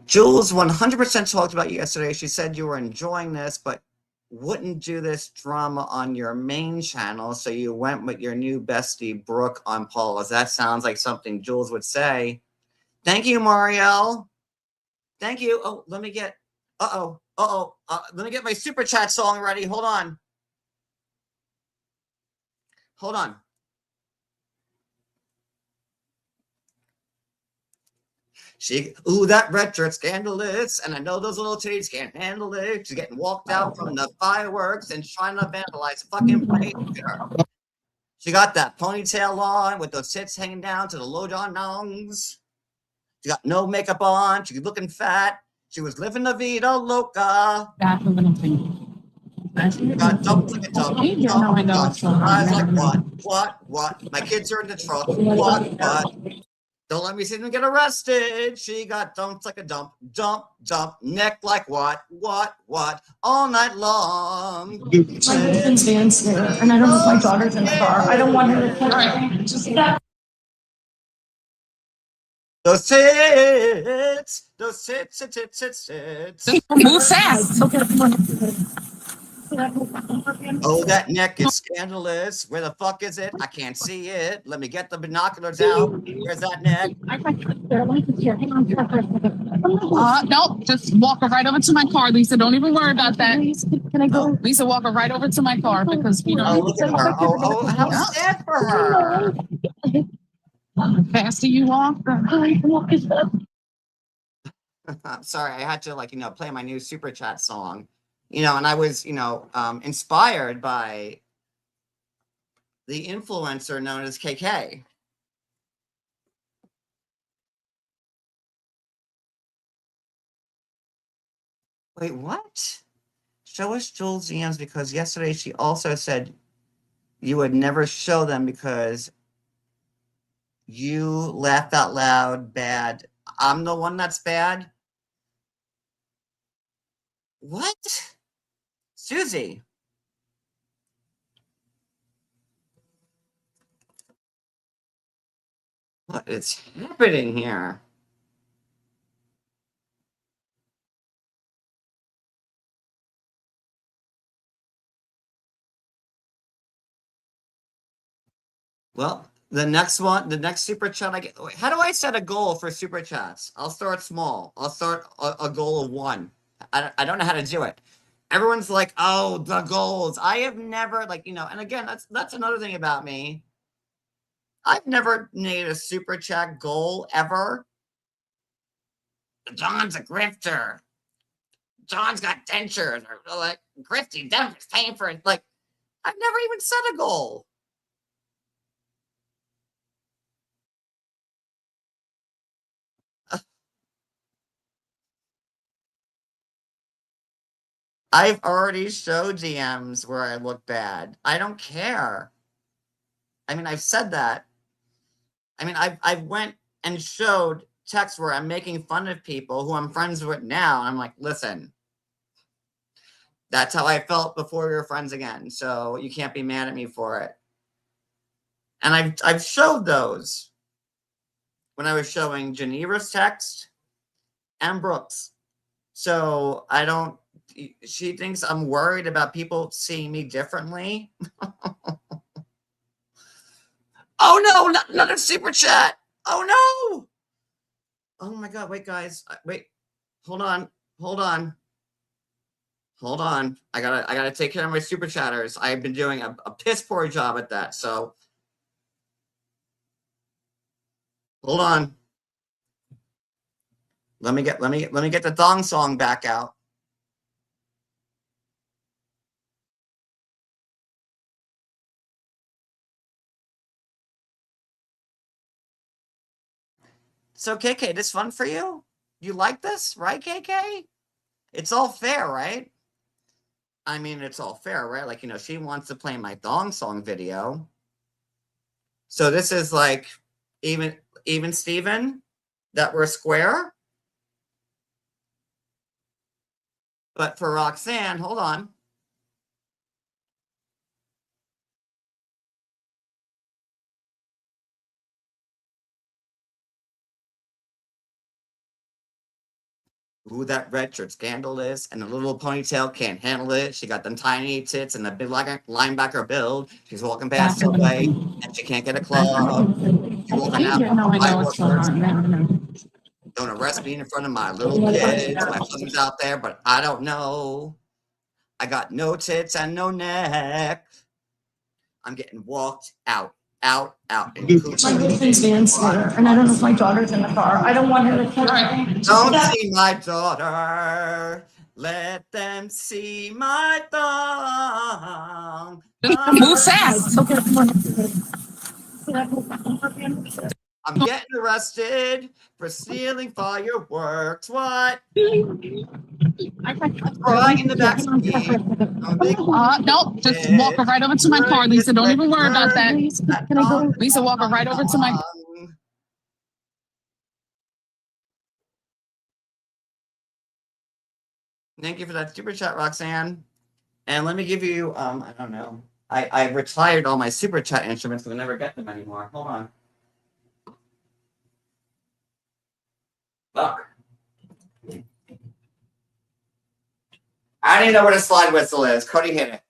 Jules 100% talked about you yesterday. She said you were enjoying this, but wouldn't do this drama on your main channel, so you went with your new bestie, Brooke, on Paula's. That sounds like something Jules would say. Thank you, Marielle. Thank you. Oh, let me get, let me get my super chat song ready. Hold on. Hold on. Ooh, that red shirt scandalous, and I know those little titties can't handle it. She's getting walked out from the fireworks and trying to vandalize the fucking place. She got that ponytail on with those tits hanging down to the low down nongs. She got no makeup on. She's looking fat. She was living la vida loca. That little thing. Got dumped like a dump. Eyes like what? My kids are in the truck. What? Don't let me see them get arrested. She got dumped like a dump. Neck like what? All night long. My husband's dance there, and I don't know if my daughter's in the car. I don't want her to. All right. Just that. Those tits. Move fast. Oh, that neck is scandalous. Where the fuck is it? I can't see it. Let me get the binoculars out. Where's that neck? No, just walk her right over to my car, Lisa. Don't even worry about that. Can I go? Lisa, walk her right over to my car because you know. Oh, look at her. Oh, how sad for her. The faster you walk, I'm sorry, I had to, like, you know, play my new super chat song. You know, and I was, you know, inspired by the influencer known as KK. Wait, what? Show us Jules' DMs because yesterday she also said you would never show them because you laughed out loud bad. I'm the one that's bad? What? Susie. What is happening here? Well, the next super chat I get. How do I set a goal for super chats? I'll start small. I'll start a goal of 1. I don't know how to do it. Everyone's like, oh, the goals. I have never, like, and again, that's another thing about me. I've never made a super chat goal ever. John's a grifter. John's got dentures, or like grifty Denver's paying for it. Like, I've never even set a goal. I've already showed DMs where I look bad. I don't care. I mean, I've said that. I mean, I've went and showed texts where I'm making fun of people who I'm friends with now. And I'm like, listen, that's how I felt before we were friends again. So you can't be mad at me for it. And I've showed those when I was showing Geneva's text and Brooks. So I don't, she thinks I'm worried about people seeing me differently. Oh no, not another super chat. Oh no. Oh my God, wait guys. Wait, hold on. I gotta take care of my super chatters. I've been doing a piss poor job at that. So hold on. Let me get the thong song back out. So KK, this fun for you? You like this, right, KK? It's all fair, right? I mean, it's all fair, right? Like, she wants to play my thong song video. So this is like even Steven, that we're square. But for Roxanne, hold on. Ooh, that red shirt scandalous, and the little ponytail can't handle it. She got them tiny tits and the big linebacker build. She's walking past Subway, and she can't get a club. She's walking out. Don't arrest me in front of my little kids. My husband's out there, but I don't know. I got no tits and no neck. I'm getting walked out. My husband's van's there, and I don't know if my daughter's in the car. I don't want her to come. Don't see my daughter. Let them see my thong. Move fast. I'm getting arrested for stealing fireworks. What? Crying in the back seat. Nope. Just walk right over to my car, Lisa. Don't even worry about that. Can I go? Lisa, walk right over to my. Thank you for that super chat, Roxanne. And let me give you, I don't know. I retired all my super chat instruments because I never get them anymore. Hold on. Look. I don't even know what a slide whistle is. Cody hit it.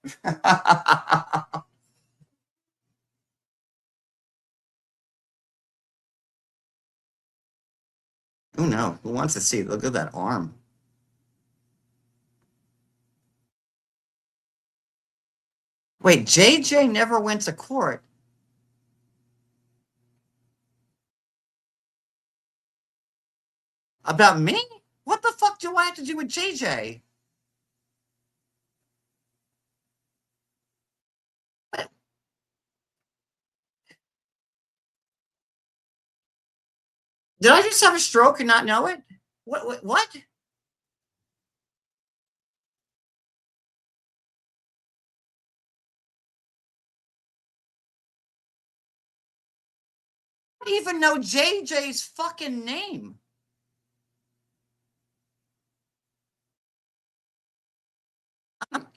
Oh no, who wants to see? Look at that arm. Wait, JJ never went to court. About me? What the fuck do I have to do with JJ? What? Did I just have a stroke and not know it? What? I don't even know JJ's fucking name.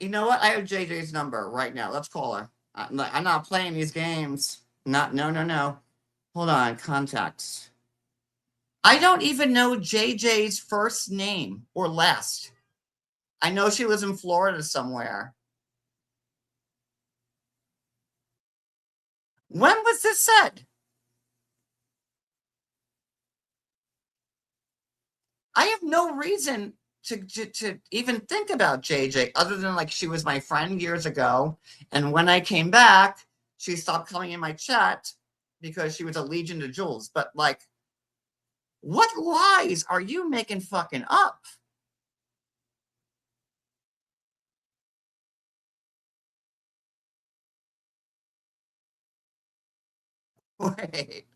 You know what? I have JJ's number right now. Let's call her. I'm not playing these games. No. Hold Hold on, contacts. I don't even know JJ's first name or last. I know she lives in Florida somewhere. When was this said? I have no reason to even think about JJ other than like she was my friend years ago. And when I came back, she stopped coming in my chat because she was a legion to Jules. But like, what lies are you making fucking up? Wait.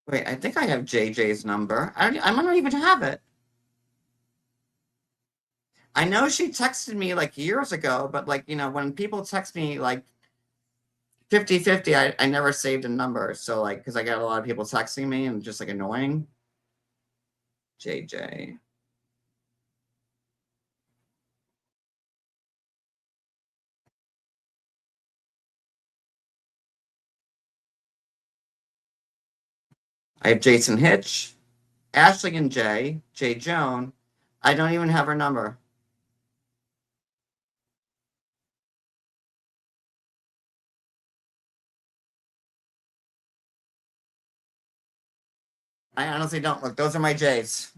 Wait, I think I have JJ's number. I don't even have it. I know she texted me like years ago, but like, you know, when people text me like 50-50, I never saved a number. So like, because I got a lot of people texting me and just like annoying. JJ. I have Jason Hitch, Ashley and Jay Joan. I don't even have her number. I honestly don't. Look, those are my J's.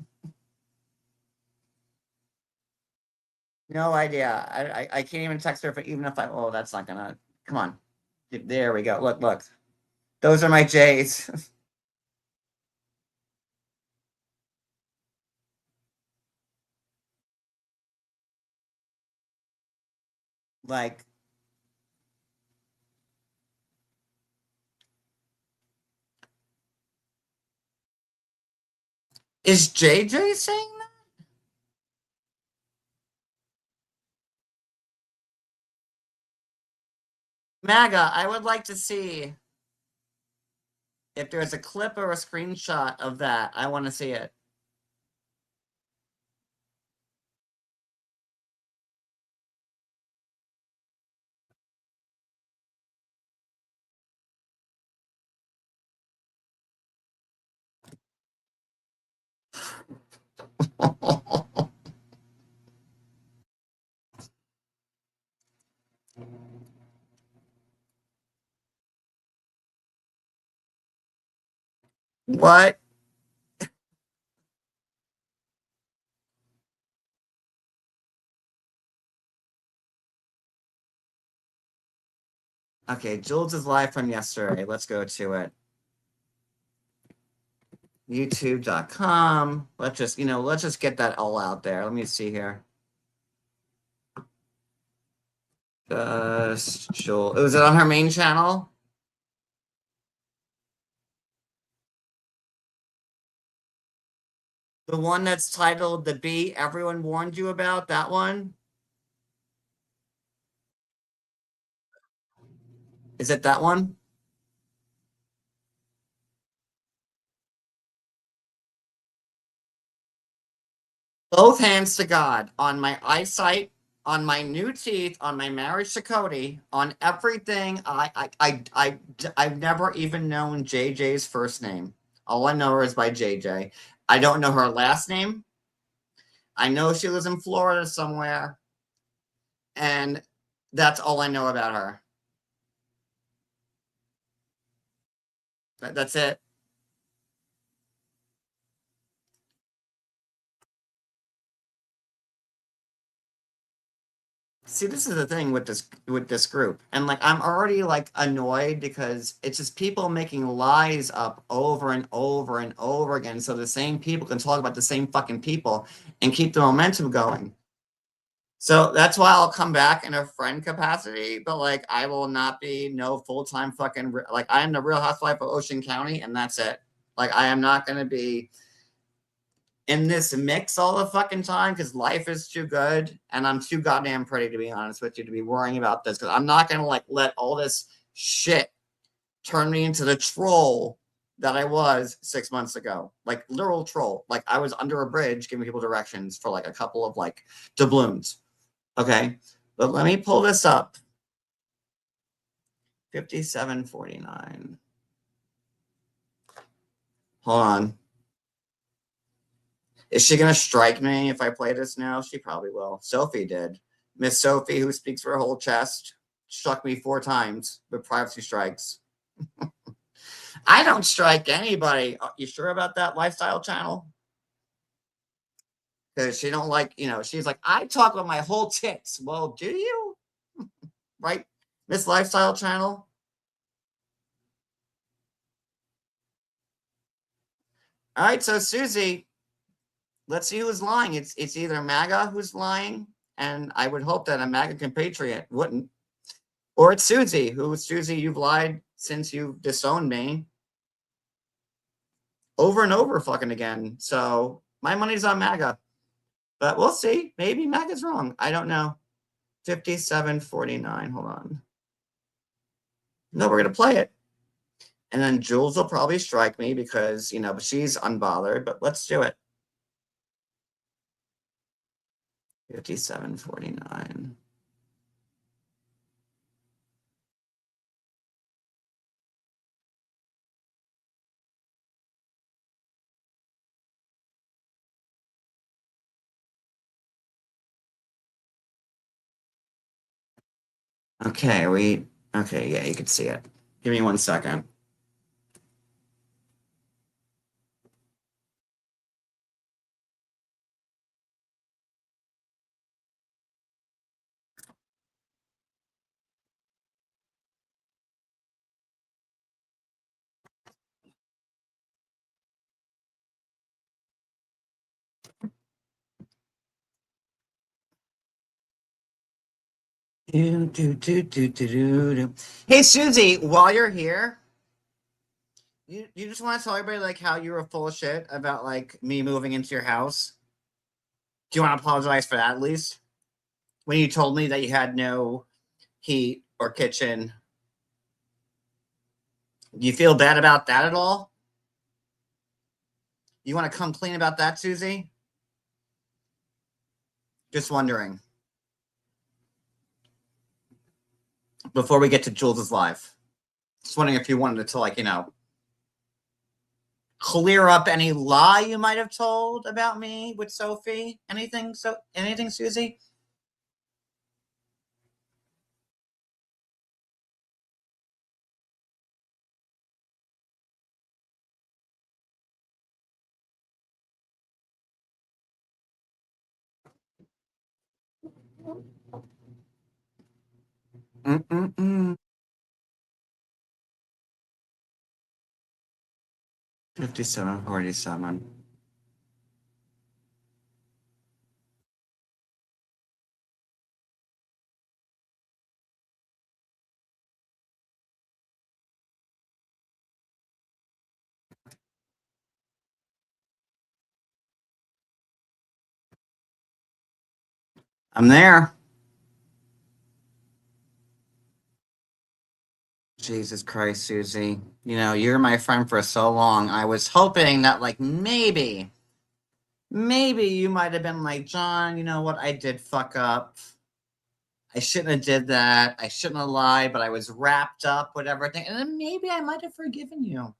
No idea. I can't even text her if even if I. Oh, that's not gonna. Come on. There we go. Look. Those are my J's. Like, is JJ saying that? MAGA, I would like to see if there's a clip or a screenshot of that. I want to see it. What? Okay, Jules is live from yesterday. Let's go to it. YouTube.com. Let's just get that all out there. Let me see here. Jules. Was it on her main channel? The one that's titled The Bee Everyone Warned You About? That one? Is it that one? Both hands to God on my eyesight, on my new teeth, on my marriage to Cody, on everything. I've never even known JJ's first name. All I know her is by JJ. I don't know her last name. I know she lives in Florida somewhere, and that's all I know about her. That's it. See, this is the thing with this group, and like I'm already like annoyed because it's just people making lies up over and over and over again, so the same people can talk about the same fucking people and keep the momentum going. So that's why I'll come back in a friend capacity, but like I will not be no full-time fucking like I am the Real Housewife of Ocean County, and that's it. Like I am not going to be in this mix all the fucking time because life is too good and I'm too goddamn pretty, to be honest with you, to be worrying about this, because I'm not gonna like let all this shit turn me into the troll that I was 6 months ago. Like literal troll. Like I was under a bridge giving people directions for like a couple of like doubloons. Okay. But let me pull this up. 5749. Hold on. Is she going to strike me if I play this now? She probably will. Sophie did. Miss Sophie, who speaks for her whole chest, struck me 4 times with privacy strikes. I don't strike anybody. Are you sure about that, Lifestyle Channel? Because she don't like, she's like, I talk with my whole tits. Well, do you? Right, Miss Lifestyle Channel? All right, so Susie, let's see who's lying. It's either MAGA who's lying, and I would hope that a MAGA compatriot wouldn't, or it's Susie, Susie, you've lied since you disowned me over and over fucking again. So my money's on MAGA, but we'll see. Maybe MAGA's wrong. I don't know. 5749. Hold on. No, we're going to play it. And then Jules will probably strike me because, but she's unbothered, but let's do it. 5749. Okay, yeah, you can see it. Give me 1 second. Hey, Susie, while you're here, you just want to tell everybody like how you were full of shit about like me moving into your house? Do you want to apologize for that at least? When you told me that you had no heat or kitchen, do you feel bad about that at all? You want to come clean about that, Susie? Just wondering. Before we get to Jules's live, just wondering if you wanted to like, clear up any lie you might have told about me with Sophie. Anything, Susie? Mm-mm-mm. 5747. I'm there. Jesus Christ, Susie. You're my friend for so long. I was hoping that, like, maybe you might have been like, John, you know what? I did fuck up. I shouldn't have did that. I shouldn't have lied, but I was wrapped up with everything. And then maybe I might have forgiven you.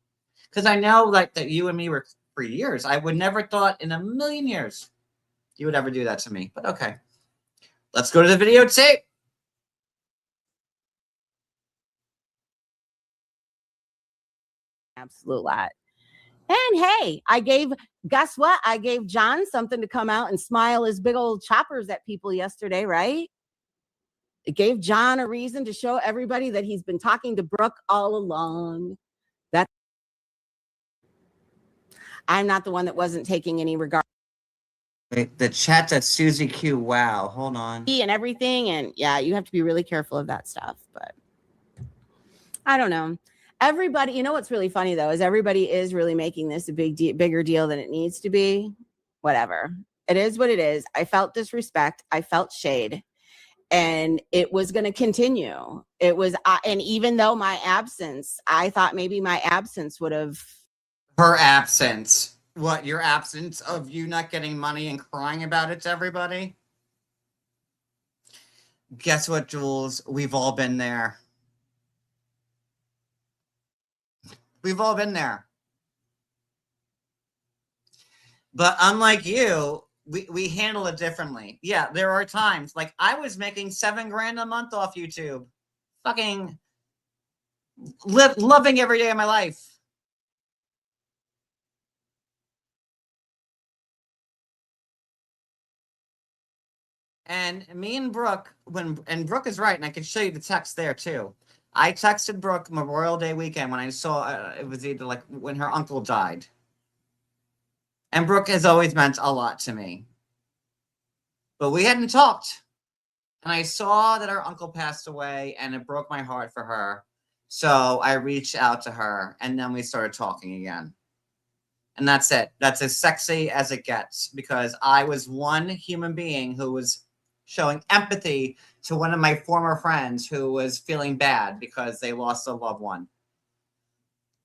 Because I know, like, that you and me were for years. I would never thought in a million years you would ever do that to me. But okay. Let's go to the videotape. Absolute lot. And hey, guess what? I gave John something to come out and smile his big old choppers at people yesterday, right? It gave John a reason to show everybody that he's been talking to Brooke all along. I'm not the one that wasn't taking any regard. Wait, the chat's at Susie Q. Wow, hold on. And everything. And yeah, you have to be really careful of that stuff. But I don't know. Everybody, what's really funny though, is everybody is really making this a bigger deal than it needs to be. Whatever. It is what it is. I felt disrespect. I felt shade. And it was going to continue. It was, and even though my absence, I thought maybe my absence would have. Her absence. What, your absence of you not getting money and crying about it to everybody? Guess what, Jules? We've all been there. We've all been there. But unlike you, we handle it differently. Yeah, there are times like I was making $7,000 a month off YouTube, fucking loving every day of my life. And me and Brooke, and Brooke is right, and I can show you the text there too. I texted Brooke Memorial Day weekend when I saw it was either like when her uncle died. And Brooke has always meant a lot to me. But we hadn't talked. And I saw that her uncle passed away, and it broke my heart for her. So I reached out to her, and then we started talking again. And that's it. That's as sexy as it gets, because I was one human being who was showing empathy to one of my former friends who was feeling bad because they lost a loved one.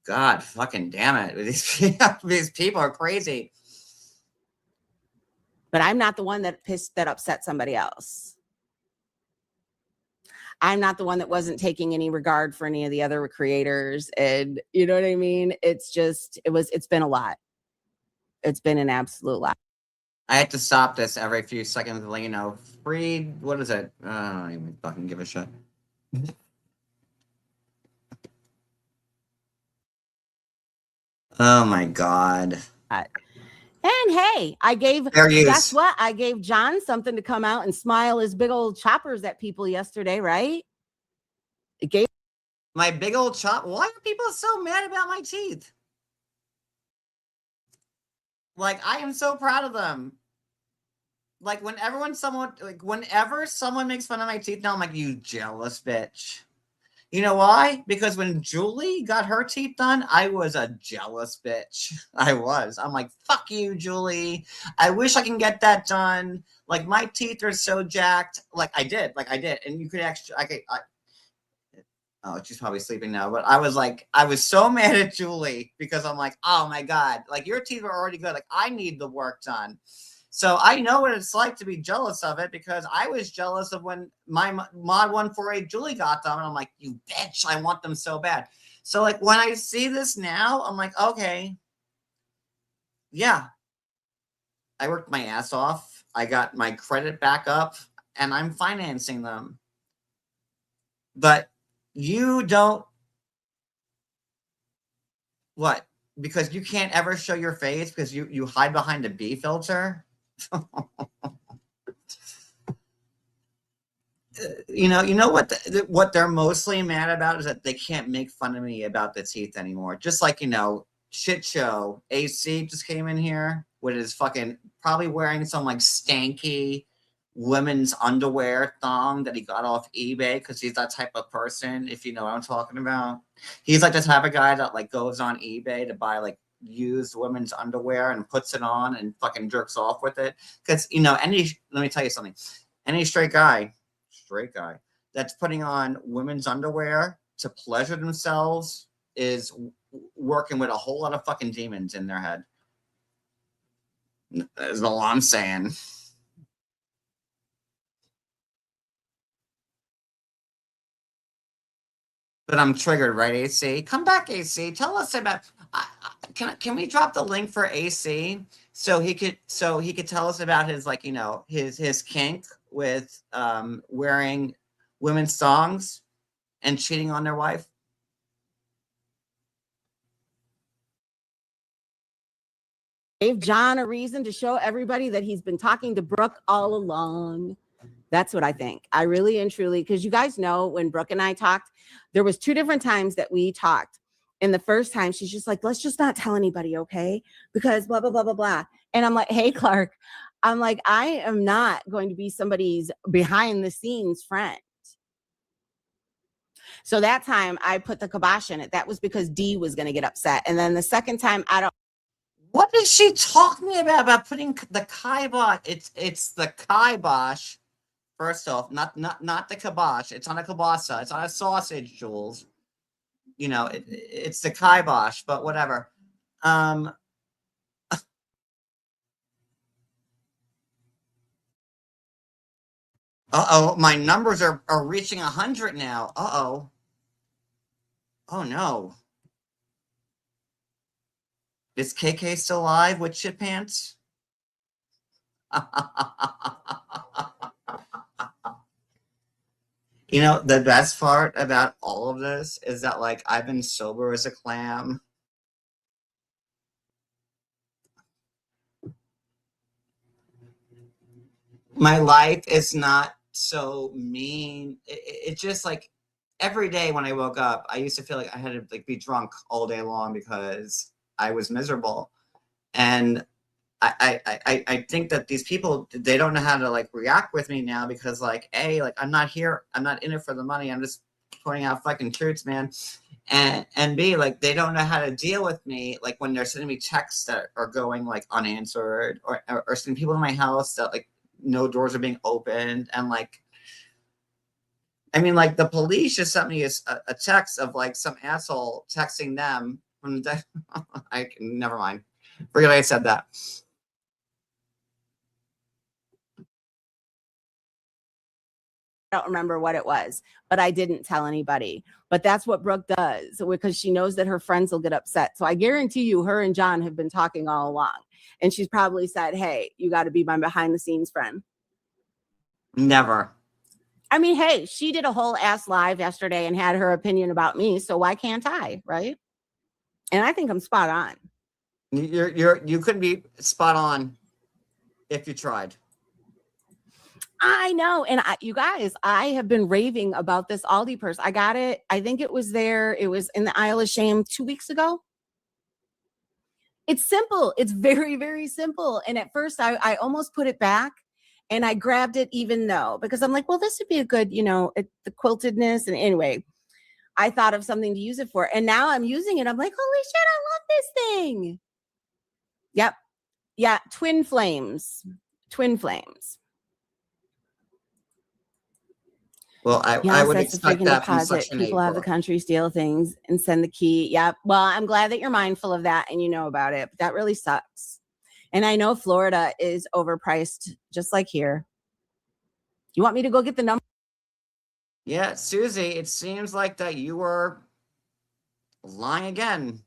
God fucking damn it. These people are crazy. But I'm not the one that upset somebody else. I'm not the one that wasn't taking any regard for any of the other creators. And you know what I mean? It's been a lot. It's been an absolute lot. I had to stop this every few seconds, you know, free, what is it? I don't even fucking give a shit. Oh my God. And hey, guess what? I gave John something to come out and smile his big old choppers at people yesterday, right? It gave my big old chop. Why are people so mad about my teeth? Like, I am so proud of them. Like, whenever someone makes fun of my teeth now, I'm like, you jealous bitch. You know why? Because when Julie got her teeth done, I was a jealous bitch. I was. I'm like, fuck you, Julie. I wish I can get that done. Like, my teeth are so jacked. Like, I did. And you could actually, oh, she's probably sleeping now. But I was so mad at Julie because I'm like, oh my God, like your teeth are already good. Like I need the work done. So I know what it's like to be jealous of it because I was jealous of when my Mod 148 Julie got them. And I'm like, you bitch, I want them so bad. So like when I see this now, I'm like, okay, yeah. I worked my ass off. I got my credit back up and I'm financing them. But you don't. What? Because you can't ever show your face because you hide behind a B filter? You know what they're mostly mad about is that they can't make fun of me about the teeth anymore. Just like, shit show. AC just came in here with his fucking probably wearing some like stanky women's underwear thong that he got off eBay because he's that type of person, if you know what I'm talking about. He's like the type of guy that like goes on eBay to buy like used women's underwear and puts it on and fucking jerks off with it. Because let me tell you something. Any straight guy that's putting on women's underwear to pleasure themselves is working with a whole lot of fucking demons in their head. That's all I'm saying. But I'm triggered, right, AC? Come back, AC. Tell us about. Can we drop the link for AC so he could tell us about his his kink with wearing women's thongs and cheating on their wife? Gave John a reason to show everybody that he's been talking to Brooke all along. That's what I think. I really and truly, because you guys know when Brooke and I talked, there was 2 different times that we talked. And the first time she's just like, let's just not tell anybody, okay? Because blah, blah, blah, blah, blah. And I'm like, hey, Clark, I'm like, I am not going to be somebody's behind the scenes friend. So that time I put the kibosh in it. That was because Dee was going to get upset. And then the second time, What is she talking about putting the kibosh? It's the kibosh. First off, not the kibosh. It's on a kielbasa. It's on a sausage, Jules. It's the kibosh, but whatever. Uh-oh, my numbers are reaching 100 now. Uh-oh. Oh no. Is KK still alive with shit pants? You know, the best part about all of this is that, like, I've been sober as a clam. My life is not so mean. It just, like, every day when I woke up, I used to feel like I had to, like, be drunk all day long because I was miserable. And I think that these people, they don't know how to, like, react with me now because, like, A, like, I'm not in it for the money. I'm just pointing out fucking truths, man. And B, like, they don't know how to deal with me, like, when they're sending me texts that are going, like, unanswered, or sending people in my house that, like, no doors are being opened. And, like, I mean, like, the police just sent me a text of, like, some asshole texting them from the never mind. Forget I said that. I don't remember what it was, but I didn't tell anybody. But that's what Brooke does because she knows that her friends will get upset. So I guarantee you, her and John have been talking all along. And she's probably said, hey, you got to be my behind the scenes friend. Never. I mean, hey, she did a whole ass live yesterday and had her opinion about me. So why can't I? Right. And I think I'm spot on. You couldn't be spot on if you tried. I know. And you guys, I have been raving about this Aldi purse. I got it. I think it was there. It was in the Isle of Shame 2 weeks ago. It's simple. It's very, very simple. And at first I almost put it back and I grabbed it even though, because I'm like, well, this would be a good, the quiltedness. And anyway, I thought of something to use it for. And now I'm using it. I'm like, holy shit, I love this thing. Yep. Yeah. Twin flames. Well, I would expect that from such an people have the country steal things and send the key. Yep. Well, I'm glad that you're mindful of that and you know about it. But that really sucks. And I know Florida is overpriced, just like here. You want me to go get the number? Yeah, Susie, it seems like that you were lying again.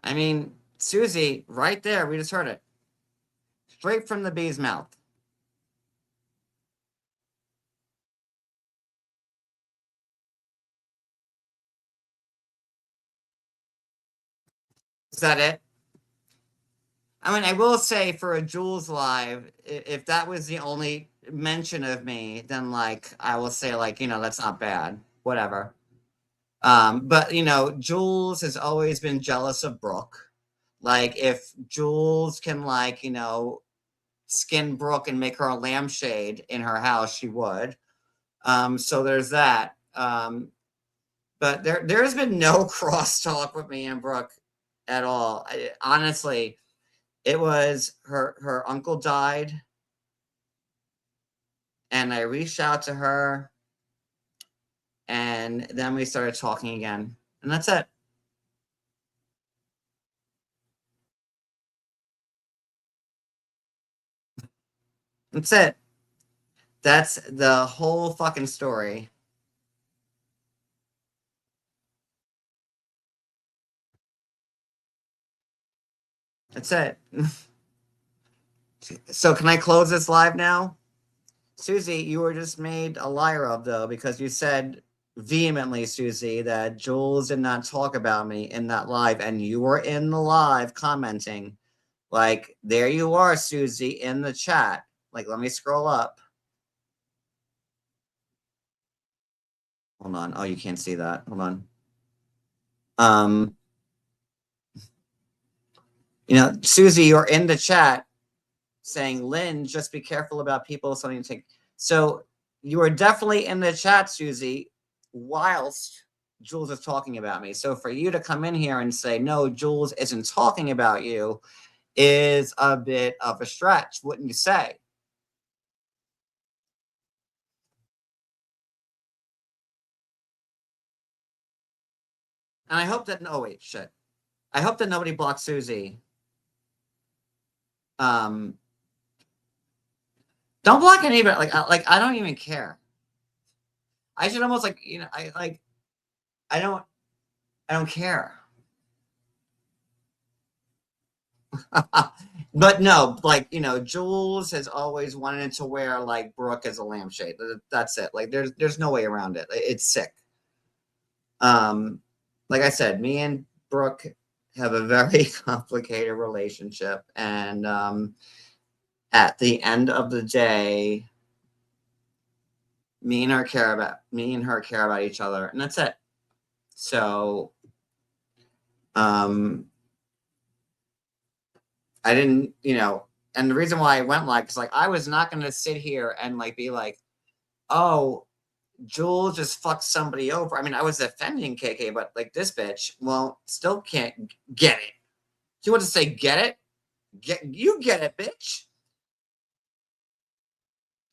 I mean, Susie, right there, we just heard it. Straight from the bee's mouth. Is that it? I mean, I will say for a Jules live, if that was the only mention of me, then, like, I will say, like, that's not bad. Whatever. But, Jules has always been jealous of Brooke. Like, if Jules can, like, skin Brooke and make her a lampshade in her house, she would. So there's that. But there's been no crosstalk with me and Brooke at all. Honestly, it was her uncle died, and I reached out to her, and then we started talking again, and that's it. That's it. That's the whole fucking story. That's it. So can I close this live now? Susie, you were just made a liar of, though, because you said vehemently, Susie, that Jules did not talk about me in that live, and you were in the live commenting. Like, there you are, Susie, in the chat. Like, let me scroll up. Hold on. Oh, you can't see that. Hold on. Susie, you're in the chat saying, Lynn, just be careful about people something to take. So you are definitely in the chat, Susie, whilst Jules is talking about me. So for you to come in here and say, no, Jules isn't talking about you, is a bit of a stretch, wouldn't you say? And I hope that wait, shit. I hope that nobody blocks Susie. Don't block anybody. Like I don't even care. I should almost like, you know, I don't care. But no, like, you know, Jules has always wanted to wear like Brooke as a lampshade. That's it. Like there's no way around it. It's sick. Like I said, me and Brooke have a very complicated relationship, and at the end of the day, me and her care about each other, and that's it. So I didn't, you know, and the reason why I went like, cause like I was not gonna sit here and like be like, oh, Jules just fucked somebody over. I mean, I was defending KK, but like this bitch, well, still can't get it. You want to say get it? You get it, bitch.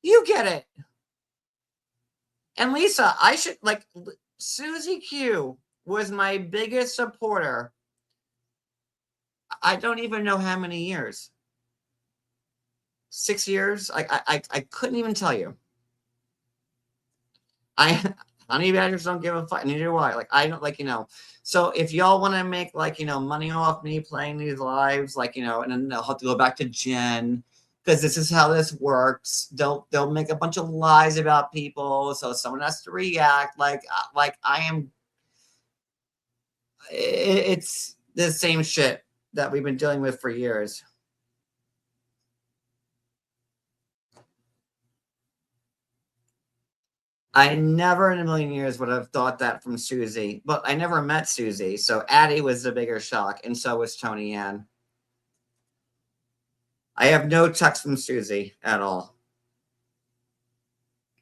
You get it. And Lisa, I should like Susie Q was my biggest supporter. I don't even know how many years. 6 years? I couldn't even tell you. Honey badgers don't give a fuck, neither do I. Like, I don't, like, you know. So if y'all want to make, like, you know, money off me playing these lives, like, you know, and then they'll have to go back to Jen, because this is how this works. They'll make a bunch of lies about people, so someone has to react. Like I am. It's the same shit that we've been dealing with for years. I never in a million years would have thought that from Susie, but I never met Susie. So Addie was the bigger shock, and so was Tony Ann. I have no text from Susie at all.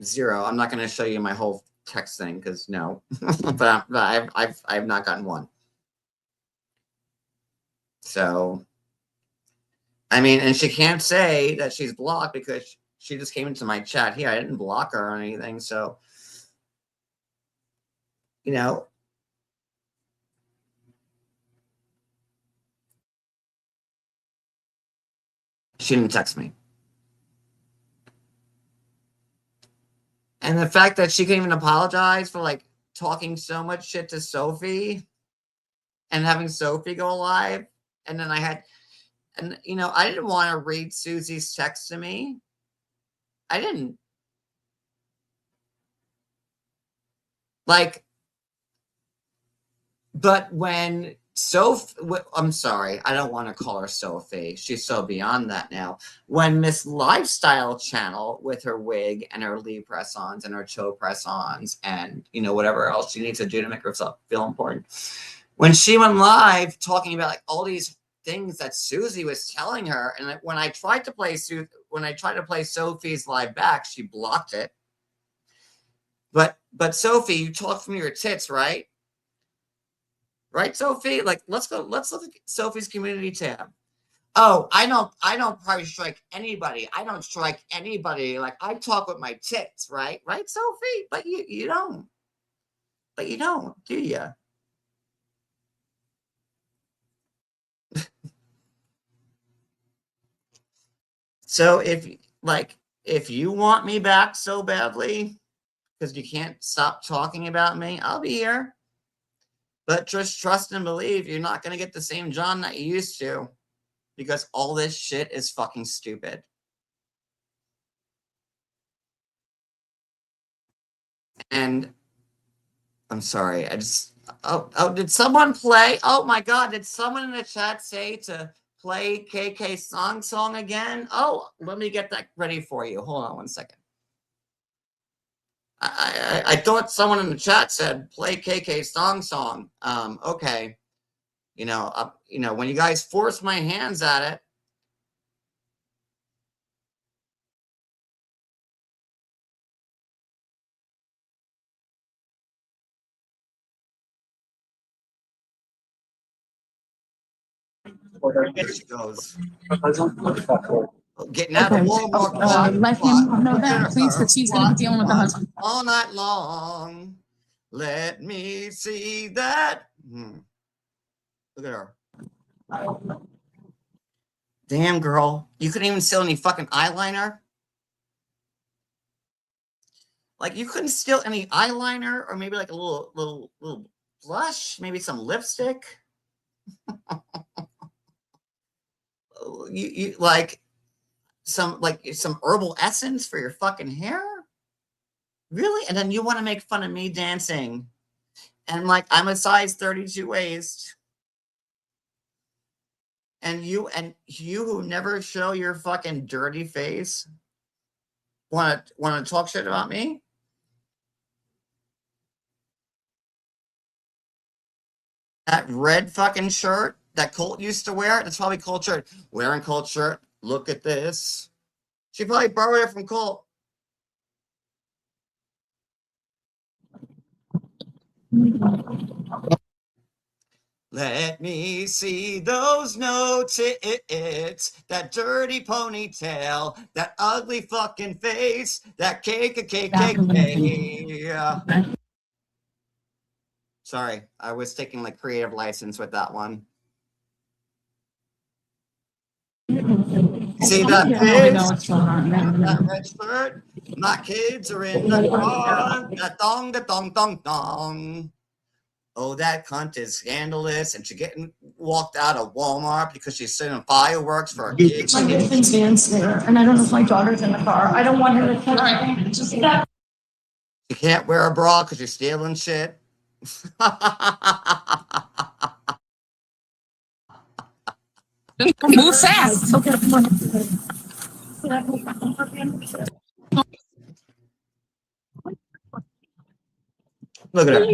Zero. I'm not going to show you my whole text thing because no, but I've not gotten one. So, I mean, and she can't say that she's blocked because she just came into my chat here. I didn't block her or anything. So, you know, she didn't text me. And the fact that she couldn't even apologize for like talking so much shit to Sophie and having Sophie go live. And then I had, and you know, I didn't want to read Susie's text to me. I didn't. Like, but when I'm sorry, I don't want to call her Sophie. She's so beyond that now. When Miss Lifestyle Channel with her wig and her Lee press-ons and her Cho press-ons and, you know, whatever else she needs to do to make herself feel important. When she went live talking about like all these things that Susie was telling her, and when I tried to play Sophie's live back, she blocked it. But Sophie, you talk from your tits, right? Right, Sophie? Like, let's look at Sophie's community tab. Oh, I don't probably strike anybody. I don't strike anybody. Like, I talk with my tits, right? Right, Sophie? But you don't. But you don't, do you? So if you want me back so badly, because you can't stop talking about me, I'll be here. But just trust and believe you're not going to get the same John that you used to, because all this shit is fucking stupid. And I'm sorry. Did someone play? Oh my God. Did someone in the chat say to play KK song again? Oh, let me get that ready for you. Hold on one second. I thought someone in the chat said play KK song. Okay. You know, when you guys force my hands at it. There she goes. Getting out of Walmart. Let him know that, please, because he's going to be dealing with the husband all night long. Let me see that Look at her. Damn, girl. You couldn't even steal any fucking eyeliner? Like, you couldn't steal any eyeliner or maybe like a little blush, maybe some lipstick. you like some herbal essence for your fucking hair? Really? And then you want to make fun of me dancing. And like, I'm a size 32 waist. And you who never show your fucking dirty face want to talk shit about me? That red fucking shirt that Colt used to wear, that's probably Colt's shirt. Wearing Colt's shirt. Look at this. She probably borrowed it from Colt. Let me see those notes, that dirty ponytail, that ugly fucking face, that cake. Sorry, I was taking like creative license with that one. See that face? That red shirt? My kids are in the car. That dong. Oh, that cunt is scandalous, and she's getting walked out of Walmart because she's setting fireworks for her kids. My husband's there, and I don't know if my daughter's in the car. I don't want her to tell her. Just that. You can't wear a bra because you're stealing shit. Move fast. Okay, come on. Look at her.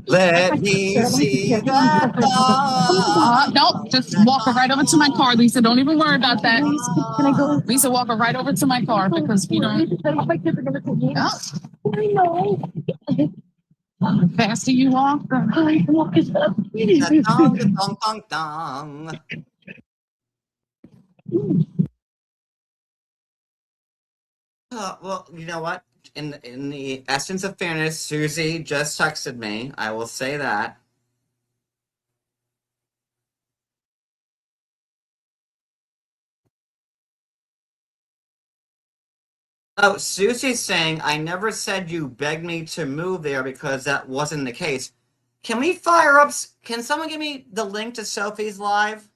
Let me see that dog. Nope, just walk her right over to my car, Lisa. Don't even worry about that. Can I go? Lisa, walk her right over to my car because we don't. I know. The faster you walk, I walk as up. That dong. Well, you know what? In the essence of fairness, Susie just texted me. I will say that. Oh, Susie's saying, I never said you begged me to move there because that wasn't the case. Can we fire up? Can someone give me the link to Sophie's live?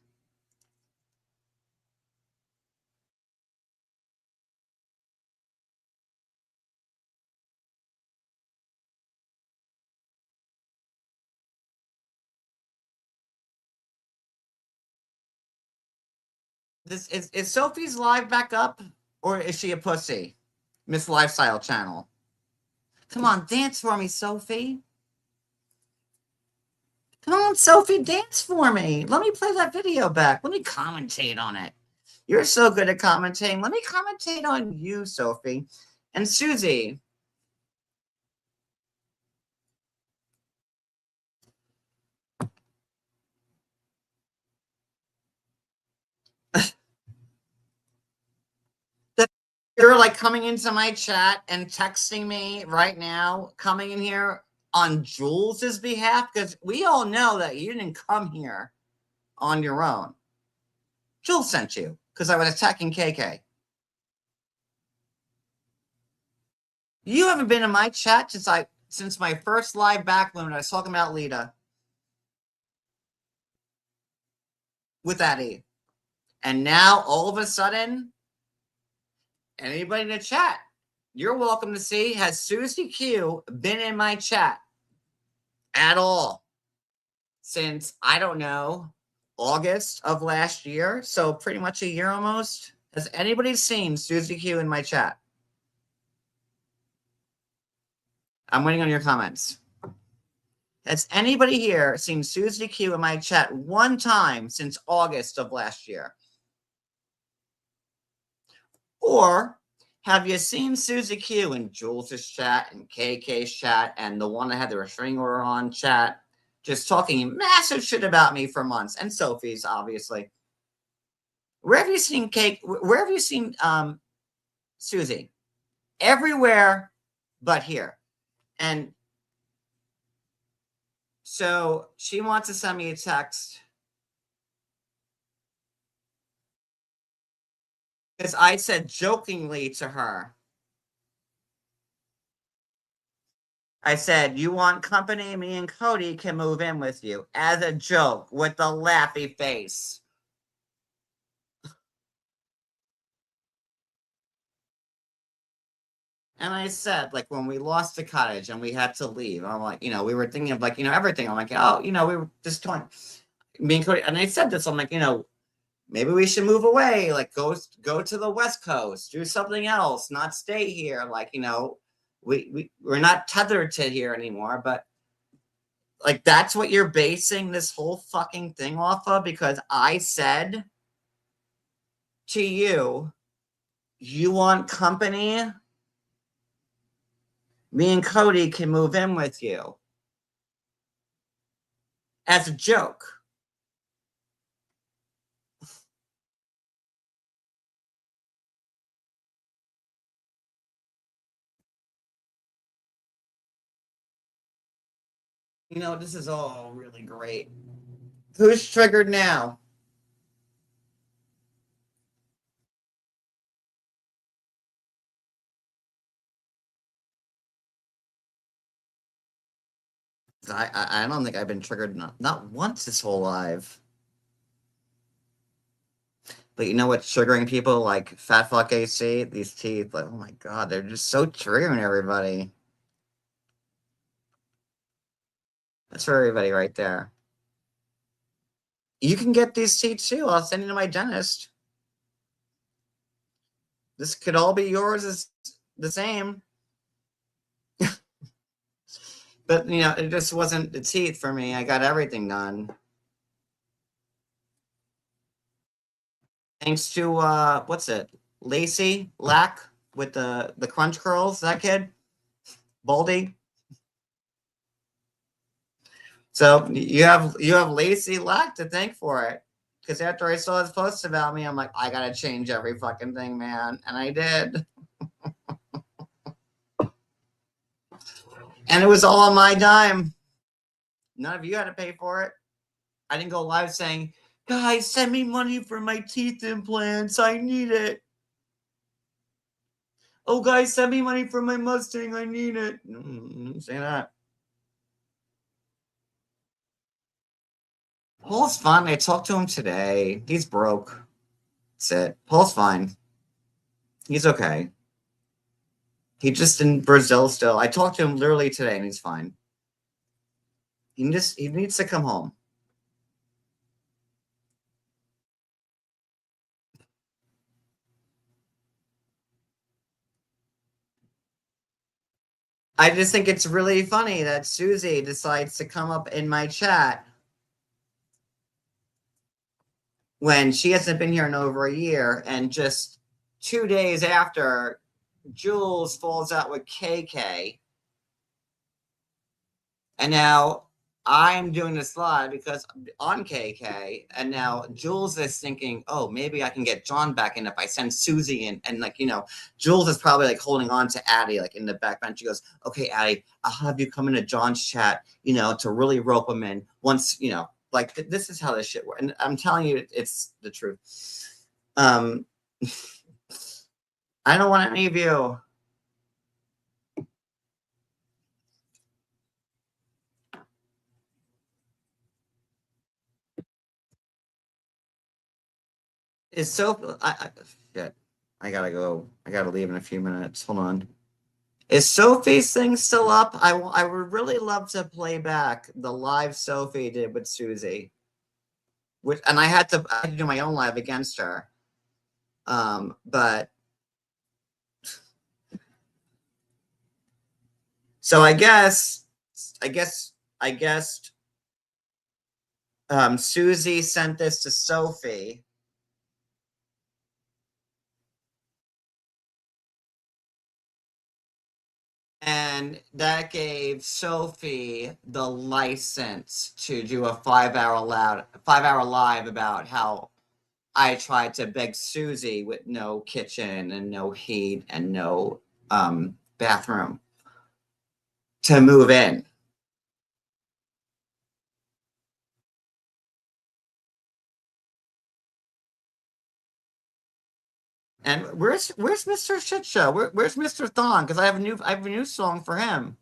This is Sophie's live back up, or is she a pussy? Miss Lifestyle Channel. Come on, dance for me, Sophie. Come on, Sophie, dance for me. Let me play that video back. Let me commentate on it. You're so good at commentating. Let me commentate on you, Sophie. And Susie. You're like coming into my chat and texting me right now, coming in here on Jules's behalf, because we all know that you didn't come here on your own. Jules sent you because I was attacking KK. You haven't been in my chat since my first live back when I was talking about Lita with Addie. And now all of a sudden, anybody in the chat, you're welcome to see, has Susie Q been in my chat at all since, I don't know, August of last year? So pretty much a year almost. Has anybody seen Susie Q in my chat? I'm waiting on your comments. Has anybody here seen Susie Q in my chat one time since August of last year? Or have you seen Susie Q in Jules' chat and KK's chat and the one that had the restraining order on chat, just talking massive shit about me for months, and Sophie's, obviously? Where have you seen Where have you seen Susie? Everywhere but here. And So she wants to send me a text. Because I said jokingly to her, I said, you want company? Me and Cody can move in with you. As a joke, with the laughy face. And I said, like, when we lost the cottage and we had to leave, I'm like, we were thinking of, like, everything. I'm like, oh, we were just talking. Me and Cody, and I said this, I'm like, maybe we should move away, like, go to the West Coast, do something else, not stay here. Like, we're not tethered to here anymore. But, like, that's what you're basing this whole fucking thing off of? Because I said to you, you want company? Me and Cody can move in with you. As a joke. This is all really great. Who's triggered now? I don't think I've been triggered not once this whole live. But you know what's triggering people like Fat Fuck AC? These teeth, like, oh my god, they're just so triggering everybody. That's for everybody right there. You can get these teeth too. I'll send you to my dentist. This could all be yours as the same. But, it just wasn't the teeth for me. I got everything done. Thanks to, what's it? Lacey Lack with the crunch curls, that kid? Baldy? So you have Lacey Lack to thank for it. Because after I saw his post about me, I'm like, I gotta change every fucking thing, man. And I did. And it was all on my dime. None of you had to pay for it. I didn't go live saying, guys, send me money for my teeth implants. I need it. Oh, guys, send me money for my Mustang. I need it. Say that. Paul's fine. I talked to him today. He's broke. That's it. Paul's fine. He's okay. He's just in Brazil still. I talked to him literally today, and he's fine. He needs to come home. I just think it's really funny that Susie decides to come up in my chat when she hasn't been here in over a year, and just 2 days after Jules falls out with KK. And now I'm doing this live because on KK, and now Jules is thinking, oh, maybe I can get John back in if I send Susie in. And Jules is probably like holding on to Addie, like in the back bench. She goes, okay, Addie, I'll have you come into John's chat, to really rope him in once, like this is how this shit works. And I'm telling you, it's the truth. I don't want any of you. It's so shit. I gotta go. I gotta leave in a few minutes. Hold on. Is Sophie's thing still up? I would really love to play back the live Sophie did with Susie. And I had to do my own live against her. But so I guess Susie sent this to Sophie. And that gave Sophie the license to do a 5-hour live about how I tried to beg Susie with no kitchen and no heat and no bathroom to move in. And where's Mr. Shit Show? Where's Mr. Thong? Because I have a new song for him.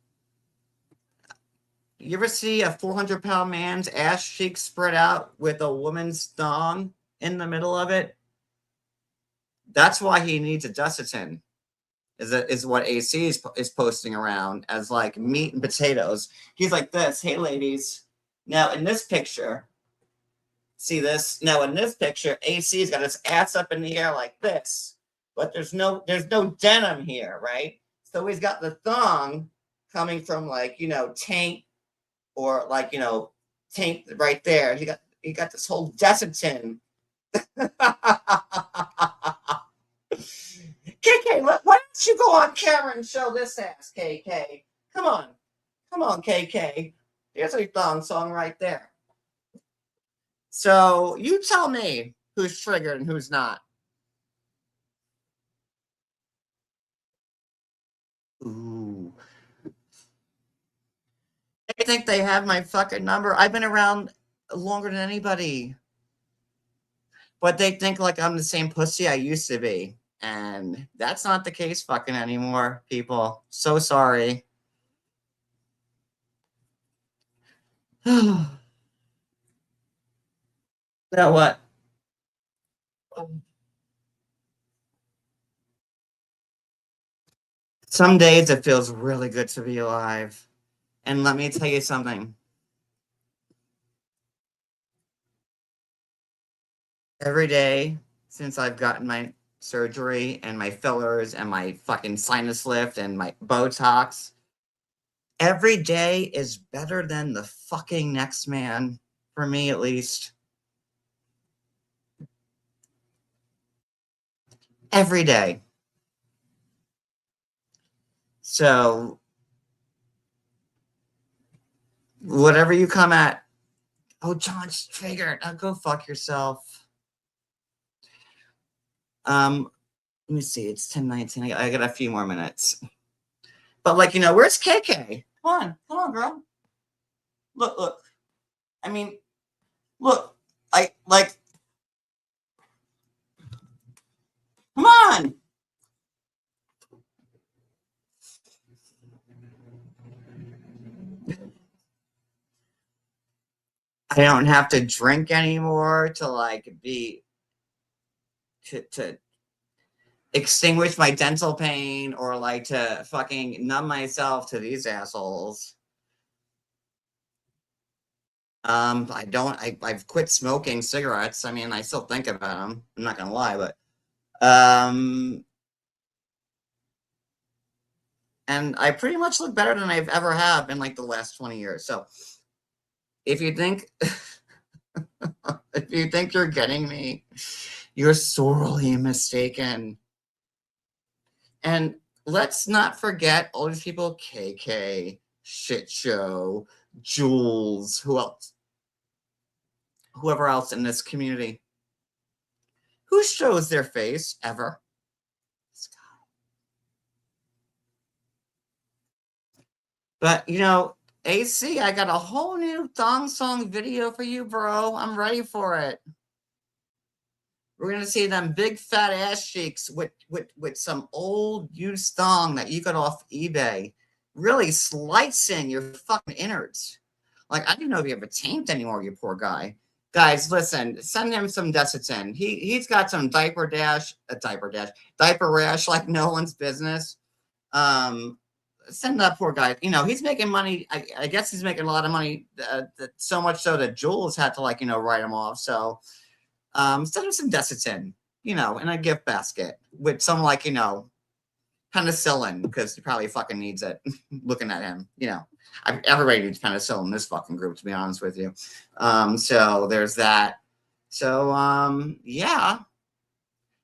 You ever see a 400-pound man's ass cheeks spread out with a woman's thong in the middle of it? That's why he needs a Desitin. Is what AC is posting around as like meat and potatoes. He's like this. Hey, ladies. Now in this picture, see this? Now in this picture, AC's got his ass up in the air like this, but there's no denim here, right? So he's got the thong coming from like tank or like tank right there. He got this whole Desitin. KK, why don't you go on camera and show this ass, KK? Come on, KK. There's a thong song right there. So you tell me who's triggered and who's not. Ooh. They think they have my fucking number. I've been around longer than anybody. But they think like I'm the same pussy I used to be. And that's not the case fucking anymore, people. So sorry. You know what? Some days it feels really good to be alive. And let me tell you something. Every day since I've gotten my surgery and my fillers and my fucking sinus lift and my Botox, every day is better than the fucking next man, for me at least. Every day. So, whatever you come at, oh, John's triggered. Oh, go fuck yourself. Let me see. It's 10:19. I got a few more minutes. But like, where's KK? Come on, girl. Look. I mean, look. Come on. I don't have to drink anymore to like be to extinguish my dental pain or like to fucking numb myself to these assholes. I've quit smoking cigarettes. I mean, I still think about them. I'm not gonna lie, but and I pretty much look better than I've ever have in like the last 20 years. So if you think you're getting me, you're sorely mistaken. And let's not forget all these people, KK, Shit Show, Jules, whoever else in this community. Who shows their face ever? But, AC, I got a whole new thong song video for you, bro. I'm ready for it. We're going to see them big fat ass cheeks with some old used thong that you got off eBay. Really slicing your fucking innards. Like, I don't know if you have a taint anymore, you poor guy. Guys, listen, send him some Desitin. He's got some diaper rash like no one's business. Send that poor guy. He's making money. I guess he's making a lot of money. So much so that Jules had to write him off. So send him some Desitin, in a gift basket with some penicillin because he probably fucking needs it. Looking at him, everybody needs penicillin in this fucking group, to be honest with you. So there's that. So yeah.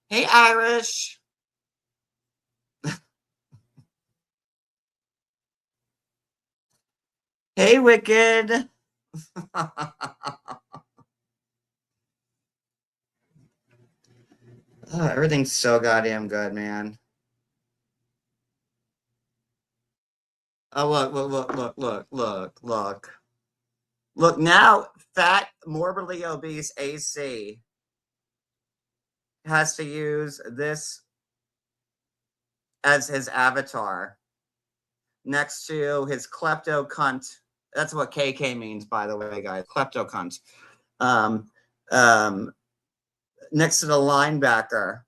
Hey, Irish. Hey, Wicked. Everything's so goddamn good, man. Oh, look. Look, now fat, morbidly obese AC has to use this as his avatar next to his klepto cunt. That's what KK means, by the way, guys. Klepto cunt. Next to the linebacker.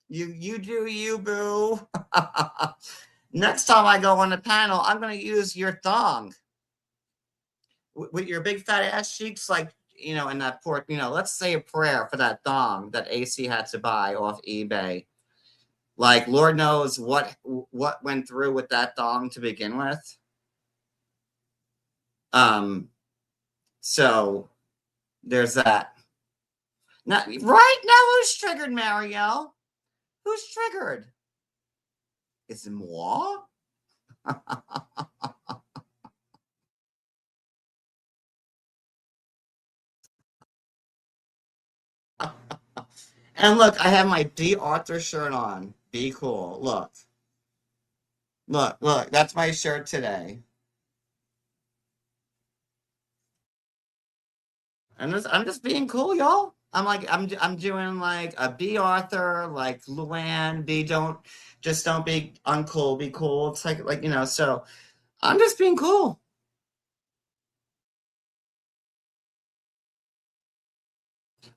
You do you, boo. Next time I go on the panel, I'm going to use your thong. With your big fat ass cheeks, like, you know, in that port, you know, let's say a prayer for that thong that AC had to buy off eBay. Like, Lord knows what went through with that thong to begin with. So there's that. Now, right now, who's triggered, Mario? Who's triggered? Is it moi? And look, I have my D. Arthur shirt on. Be cool. Look. Look. That's my shirt today. I'm just being cool, y'all. I'm doing like a B. Arthur, like Luann. Don't be uncool. Be cool. It's like you know. So I'm just being cool.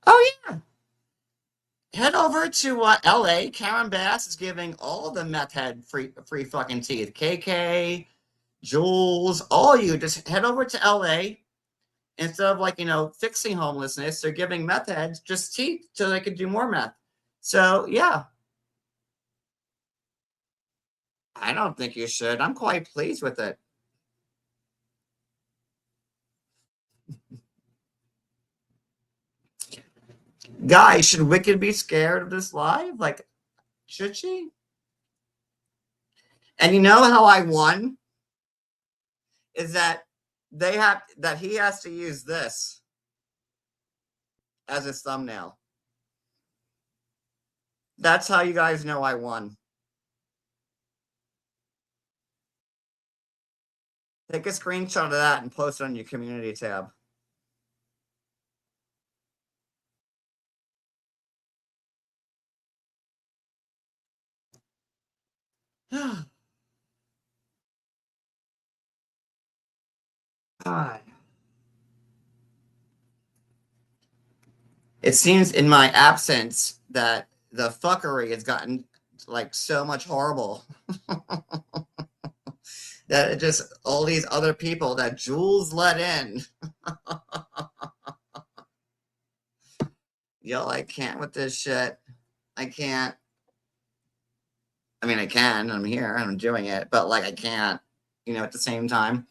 Oh yeah. Head over to LA. Karen Bass is giving all the meth head free fucking teeth. KK, Jules, all you just head over to LA. Instead of, like, you know, fixing homelessness, they're giving meth heads just teeth so they could do more meth. So yeah. I don't think you should. I'm quite pleased with it. Guys, should Wicked be scared of this live? Like, should she? And you know how I won? Is that he has to use this as his thumbnail. That's how you guys know I won. Take a screenshot of that and post it on your community tab. God. It seems in my absence that the fuckery has gotten like so much horrible that it just all these other people that Jules let in. Yo, I can't with this shit. I can't. I mean, I can. I'm here. I'm doing it, but like I can't. You know, at the same time.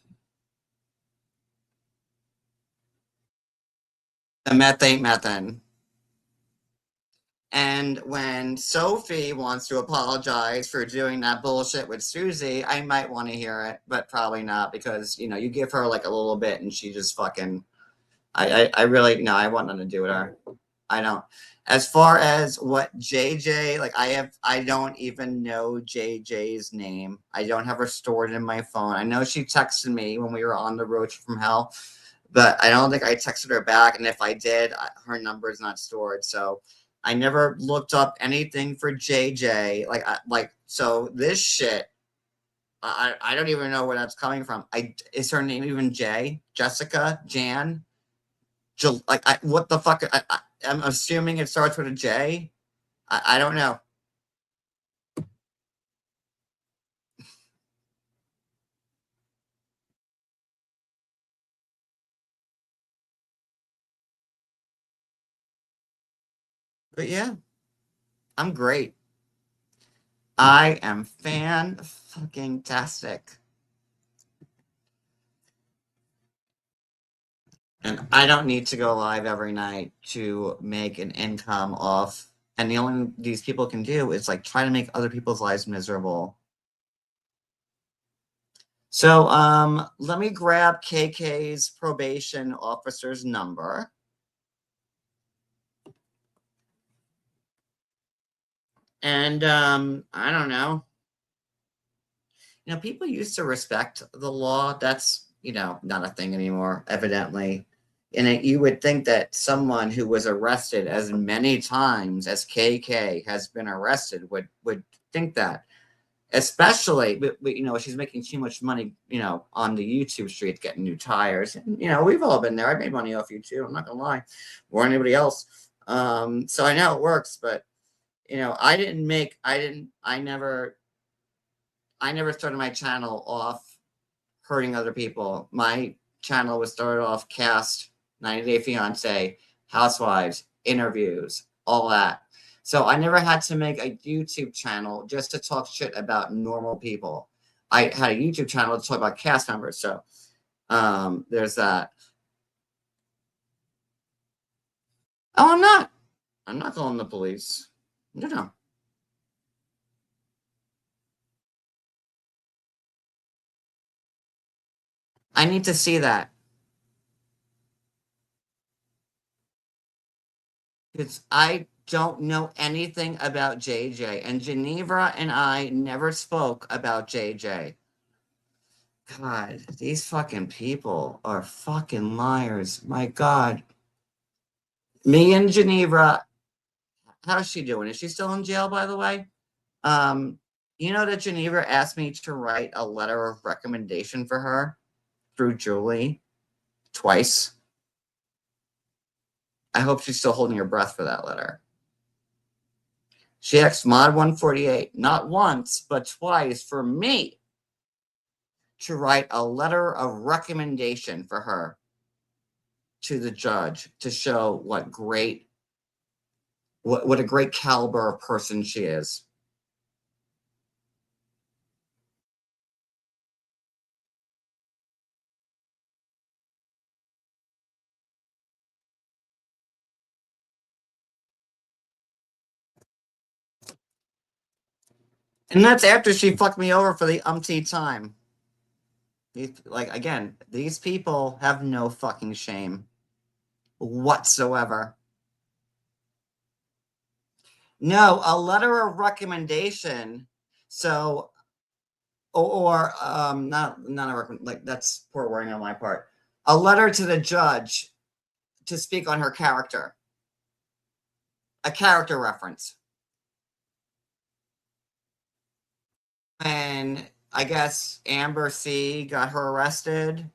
The meth ain't methin'. And when Sophie wants to apologize for doing that bullshit with Susie, I might want to hear it, but probably not because, you know, you give her like a little bit and she just fucking, I really, no, I want nothing to do with her. I don't. As far as what JJ, like I don't even know JJ's name. I don't have her stored in my phone. I know she texted me when we were on the road from hell, but I don't think I texted her back. And if I did, her number is not stored. So I never looked up anything for JJ. So this shit, I don't even know where that's coming from. Is her name even Jay? Jessica? Jan? What the fuck? I'm assuming it starts with a J. I don't know. But yeah, I'm great. I am fan-fucking-tastic. And I don't need to go live every night to make an income off. And the only these people can do is like try to make other people's lives miserable. So let me grab KK's probation officer's number. And I don't know. You know, people used to respect the law. That's, you know, not a thing anymore, evidently. And you would think that someone who was arrested as many times as KK has been arrested would think that. Especially, but, you know, she's making too much money, you know, on the YouTube streets getting new tires. And, you know, we've all been there. I made money off YouTube. I'm not gonna lie, or anybody else. So I know it works, but you know, I never started my channel off hurting other people. My channel was started off cast, 90 Day Fiance, Housewives, interviews, all that. So I never had to make a YouTube channel just to talk shit about normal people. I had a YouTube channel to talk about cast members. So there's that. Oh, I'm not calling the police. No. I need to see that. Because I don't know anything about JJ. And Geneva and I never spoke about JJ. God, these fucking people are fucking liars. My God. Me and Geneva, how's she doing? Is she still in jail, by the way? You know that Geneva asked me to write a letter of recommendation for her through Julie twice. I hope she's still holding her breath for that letter. She asked Mod 148, not once, but twice, for me to write a letter of recommendation for her to the judge to show what a great caliber of person she is. And that's after she fucked me over for the umpteenth time. These people have no fucking shame whatsoever. No, a letter of recommendation. So, or not a recommend, like that's poor wording on my part. A letter to the judge to speak on her character. A character reference. And I guess Amber C got her arrested.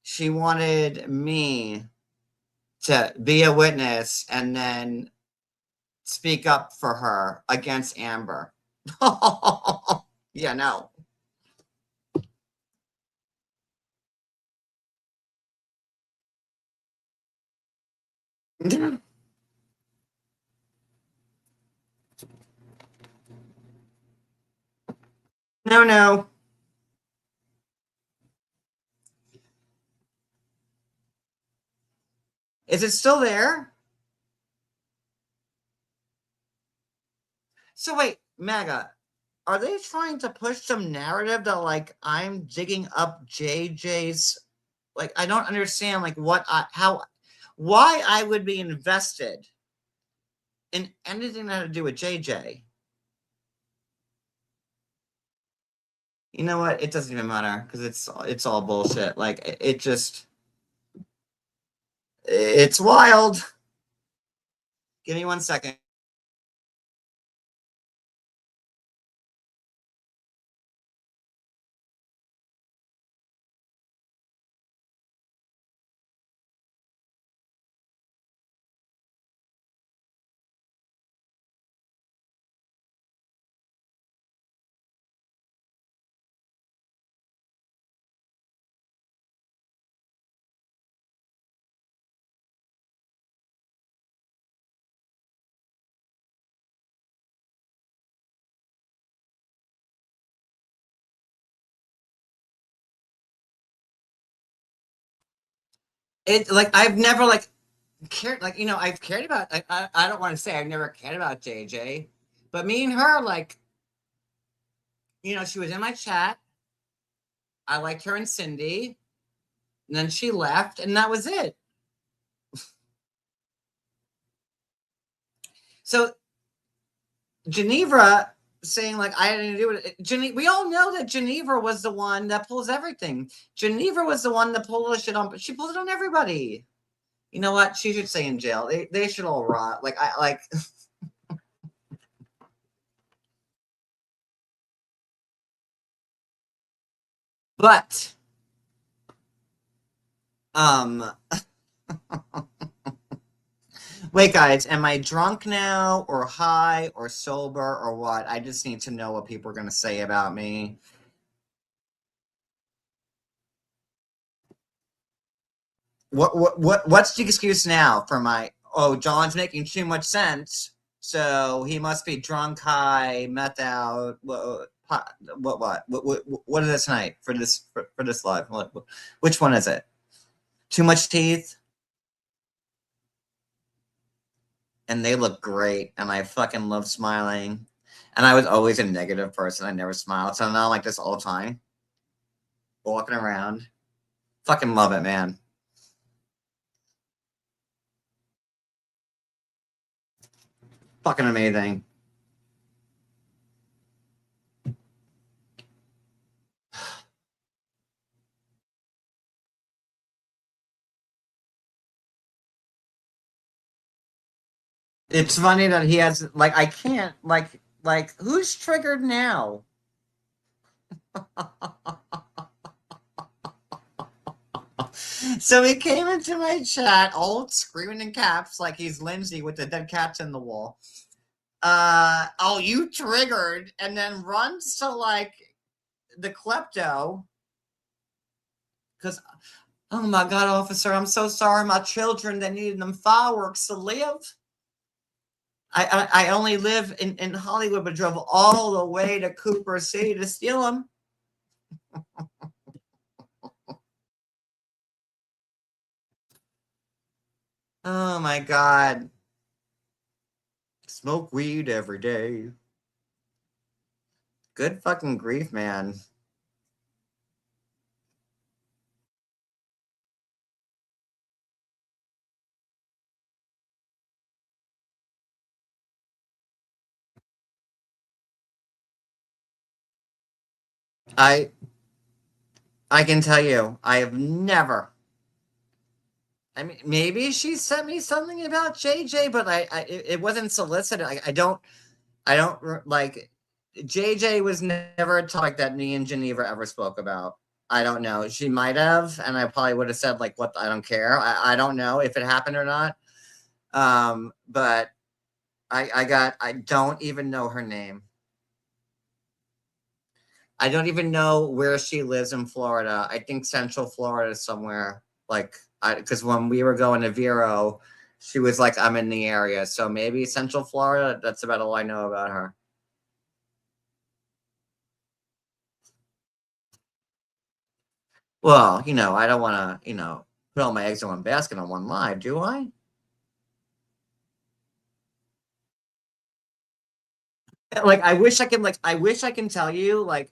She wanted me to be a witness and then speak up for her against Amber. Yeah, no. No. Is it still there? So wait, MAGA, are they trying to push some narrative that like I'm digging up JJ's? Like I don't understand like why I would be invested in anything that had to do with JJ. You know what? It doesn't even matter because it's all bullshit. Like it's wild. Give me 1 second. It like I've never like cared like I've cared about I don't want to say I've never cared about JJ, but me and her like she was in my chat. I liked her and Cindy, and then she left, and that was it. So Geneva saying like I had anything to do with it. We all know that Geneva was the one that pulls everything. Geneva was the one that pulled the shit on, but she pulls it on everybody. You know what? She should stay in jail. They should all rot. Like I like But wait, guys, am I drunk now or high or sober or what? I just need to know what people are going to say about me. What's the excuse now for my, oh, John's making too much sense, so he must be drunk, high, meth out, what is this night for this live? Which one is it? Too much teeth? And they look great, and I fucking love smiling. And I was always a negative person. I never smiled, so now I'm like this all the time. Walking around. Fucking love it, man. Fucking amazing. It's funny that he has, like, I can't, like, who's triggered now? So he came into my chat all screaming in caps like he's Lindsay with the dead cats in the wall. Oh, you triggered, and then runs to, like, the klepto. Because, oh my God, officer, I'm so sorry. My children, they needed them fireworks to live. I only live in Hollywood, but drove all the way to Cooper City to steal them. Oh my God. Smoke weed every day. Good fucking grief, man. I can tell you, I have never. I mean, maybe she sent me something about JJ, but it wasn't solicited. I don't like. JJ was never a topic that me and Geneva ever spoke about. I don't know. She might have, and I probably would have said, like, what, I don't care. I don't know if it happened or not. But I don't even know her name. I don't even know where she lives in Florida. I think Central Florida somewhere. Like, because when we were going to Vero, she was like, I'm in the area. So maybe Central Florida. That's about all I know about her. Well, I don't want to, put all my eggs in one basket on one live, do I? Like, I wish I can tell you, like,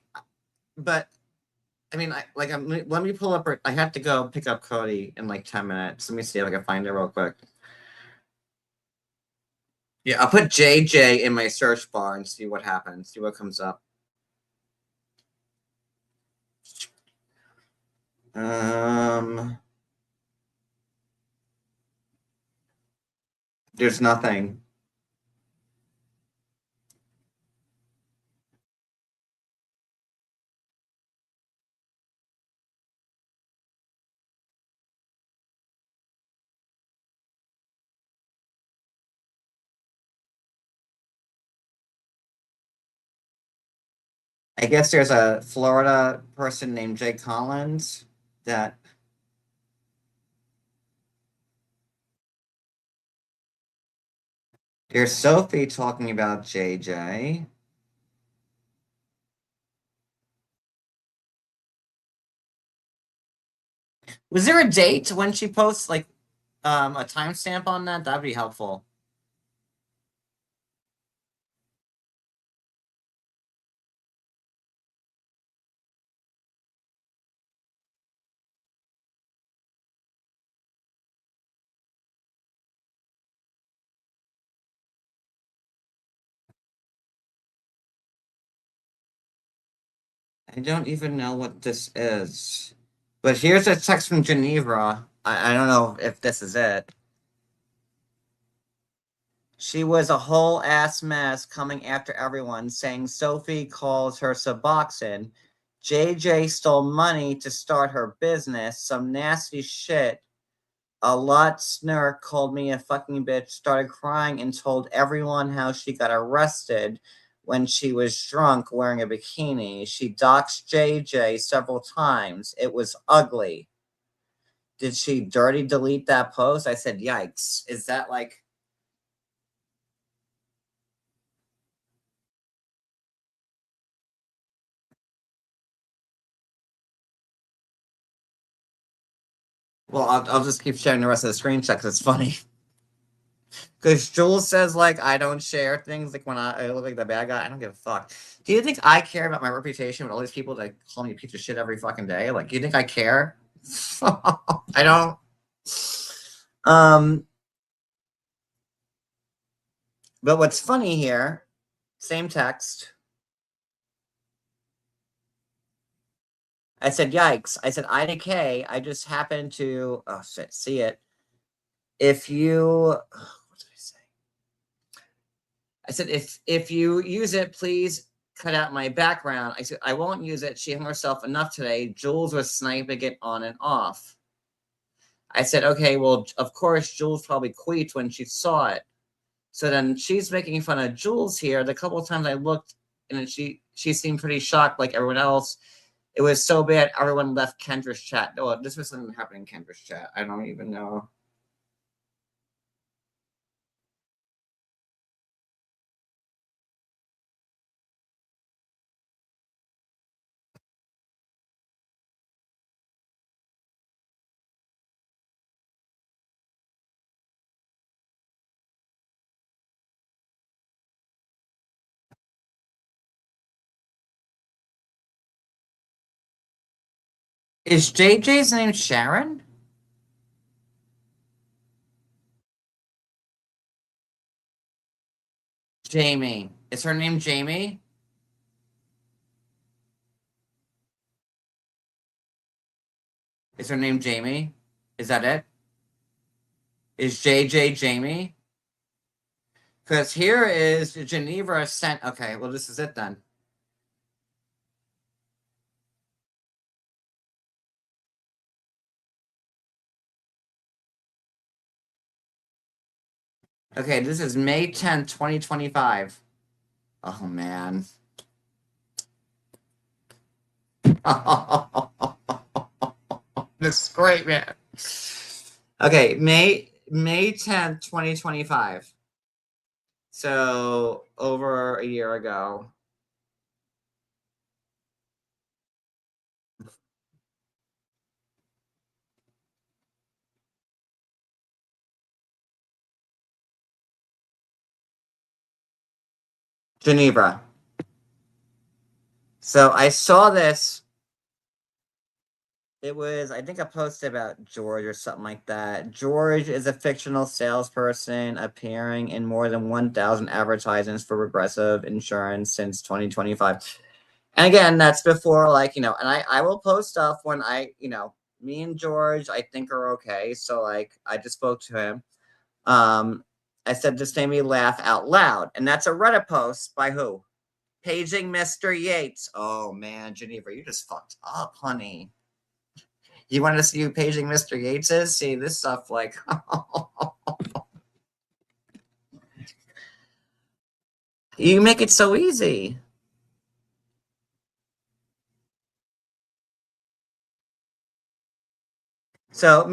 but I mean, let me pull up I have to go pick up Cody in like 10 minutes. Let me see if I can find it real quick. Yeah, I'll put JJ in my search bar and see what happens, see what comes up. There's nothing. I guess there's a Florida person named Jay Collins that. There's Sophie talking about JJ. Was there a date when she posts, like, a timestamp on that? That'd be helpful. I don't even know what this is. But here's a text from Geneva. I don't know if this is it. She was a whole ass mess coming after everyone, saying Sophie calls her Suboxone. JJ stole money to start her business. Some nasty shit. A lot snark called me a fucking bitch, started crying, and told everyone how she got arrested when she was drunk wearing a bikini. She doxed JJ several times. It was ugly. Did she dirty delete that post? I said, yikes. Is that like... Well, I'll just keep sharing the rest of the screenshot because it's funny. Because Jules says, like, I don't share things. Like, when I look like the bad guy, I don't give a fuck. Do you think I care about my reputation with all these people that call me a piece of shit every fucking day? Like, do you think I care? I don't. But what's funny here, same text. I said, yikes. I said, IDK. I just happened to, oh shit, see it. If you, what did I say? I said, if you use it, please cut out my background. I said, I won't use it. She hung herself enough today. Jules was sniping it on and off. I said, okay, well, of course, Jules probably quit when she saw it. So then she's making fun of Jules here. The couple of times I looked, and she seemed pretty shocked like everyone else. It was so bad, everyone left Kendra's chat. Oh, this was something happening in Kendra's chat. I don't even know. Is JJ's name Sharon? Jamie. Is her name Jamie? Is her name Jamie? Is that it? Is JJ Jamie? Because here is Geneva sent. Okay, well, this is it then. Okay, this is May 10th, 2025. Oh, man. This is great, man. Okay, May 10th, 2025. So, over a year ago. Geneva. So I saw this. It was, I think, a post about George or something like that. George is a fictional salesperson appearing in more than 1,000 advertisements for Progressive Insurance since 2025. And again, that's before, like, and I will post stuff when me and George, I think, are okay. So, like, I just spoke to him. I said, this made me laugh out loud. And that's a Reddit post by who? Paging Mr. Yates. Oh, man, Geneva, you just fucked up, honey. You want to see who Paging Mr. Yates is? See, this stuff, like... You make it so easy. So,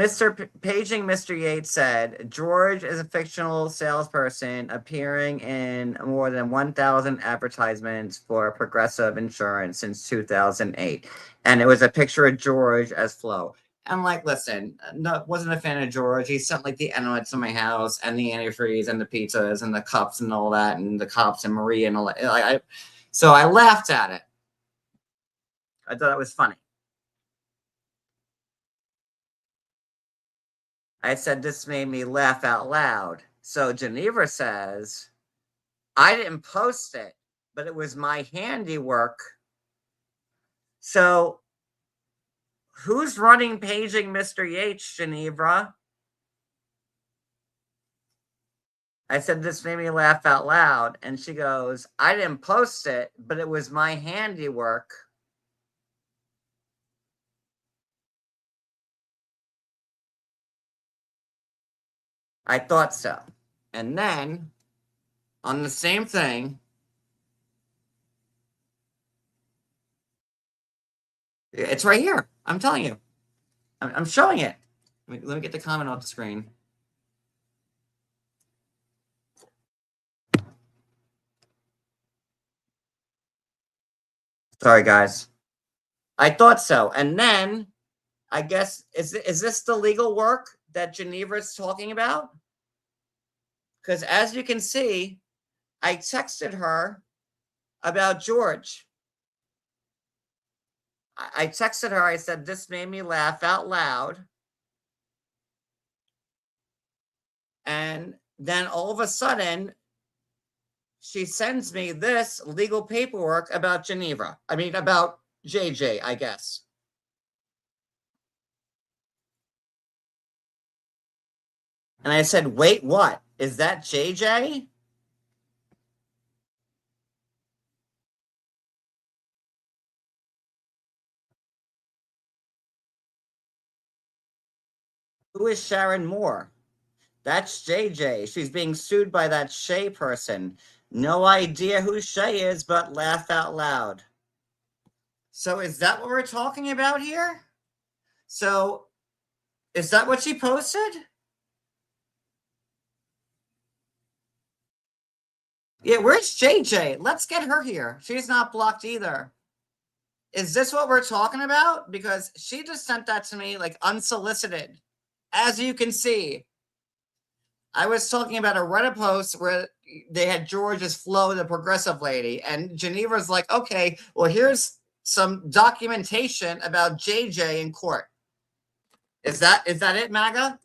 Paging Mr. Yates said, George is a fictional salesperson appearing in more than 1,000 advertisements for Progressive Insurance since 2008. And it was a picture of George as Flo. I'm like, listen, no, wasn't a fan of George. He sent like the N-words to my house and the antifreeze and the pizzas and the cups and all that and the cops and Maria and all that. So I laughed at it. I thought it was funny. I said, this made me laugh out loud. So Geneva says, I didn't post it, but it was my handiwork. So who's running Paging Mr. Yates, Geneva? I said, this made me laugh out loud. And she goes, I didn't post it, but it was my handiwork. I thought so. And then on the same thing, it's right here. I'm telling you. I'm showing it. Let me get the comment off the screen. Sorry, guys. I thought so. And then I guess is this the legal work that Geneva is talking about? Because as you can see, I texted her about George. I texted her. I said, this made me laugh out loud. And then all of a sudden, she sends me this legal paperwork about Geneva. I mean, about JJ, I guess. And I said, wait, what? Is that JJ? Who is Sharon Moore? That's JJ. She's being sued by that Shay person. No idea who Shay is, but laugh out loud. So is that what we're talking about here? So is that what she posted? Yeah, where's JJ? Let's get her here. She's not blocked either. Is this what we're talking about? Because she just sent that to me like unsolicited. As you can see, I was talking about a Reddit post where they had George's Flo, the progressive lady, and Geneva's like, okay, well, here's some documentation about JJ in court. Is that it, MAGA?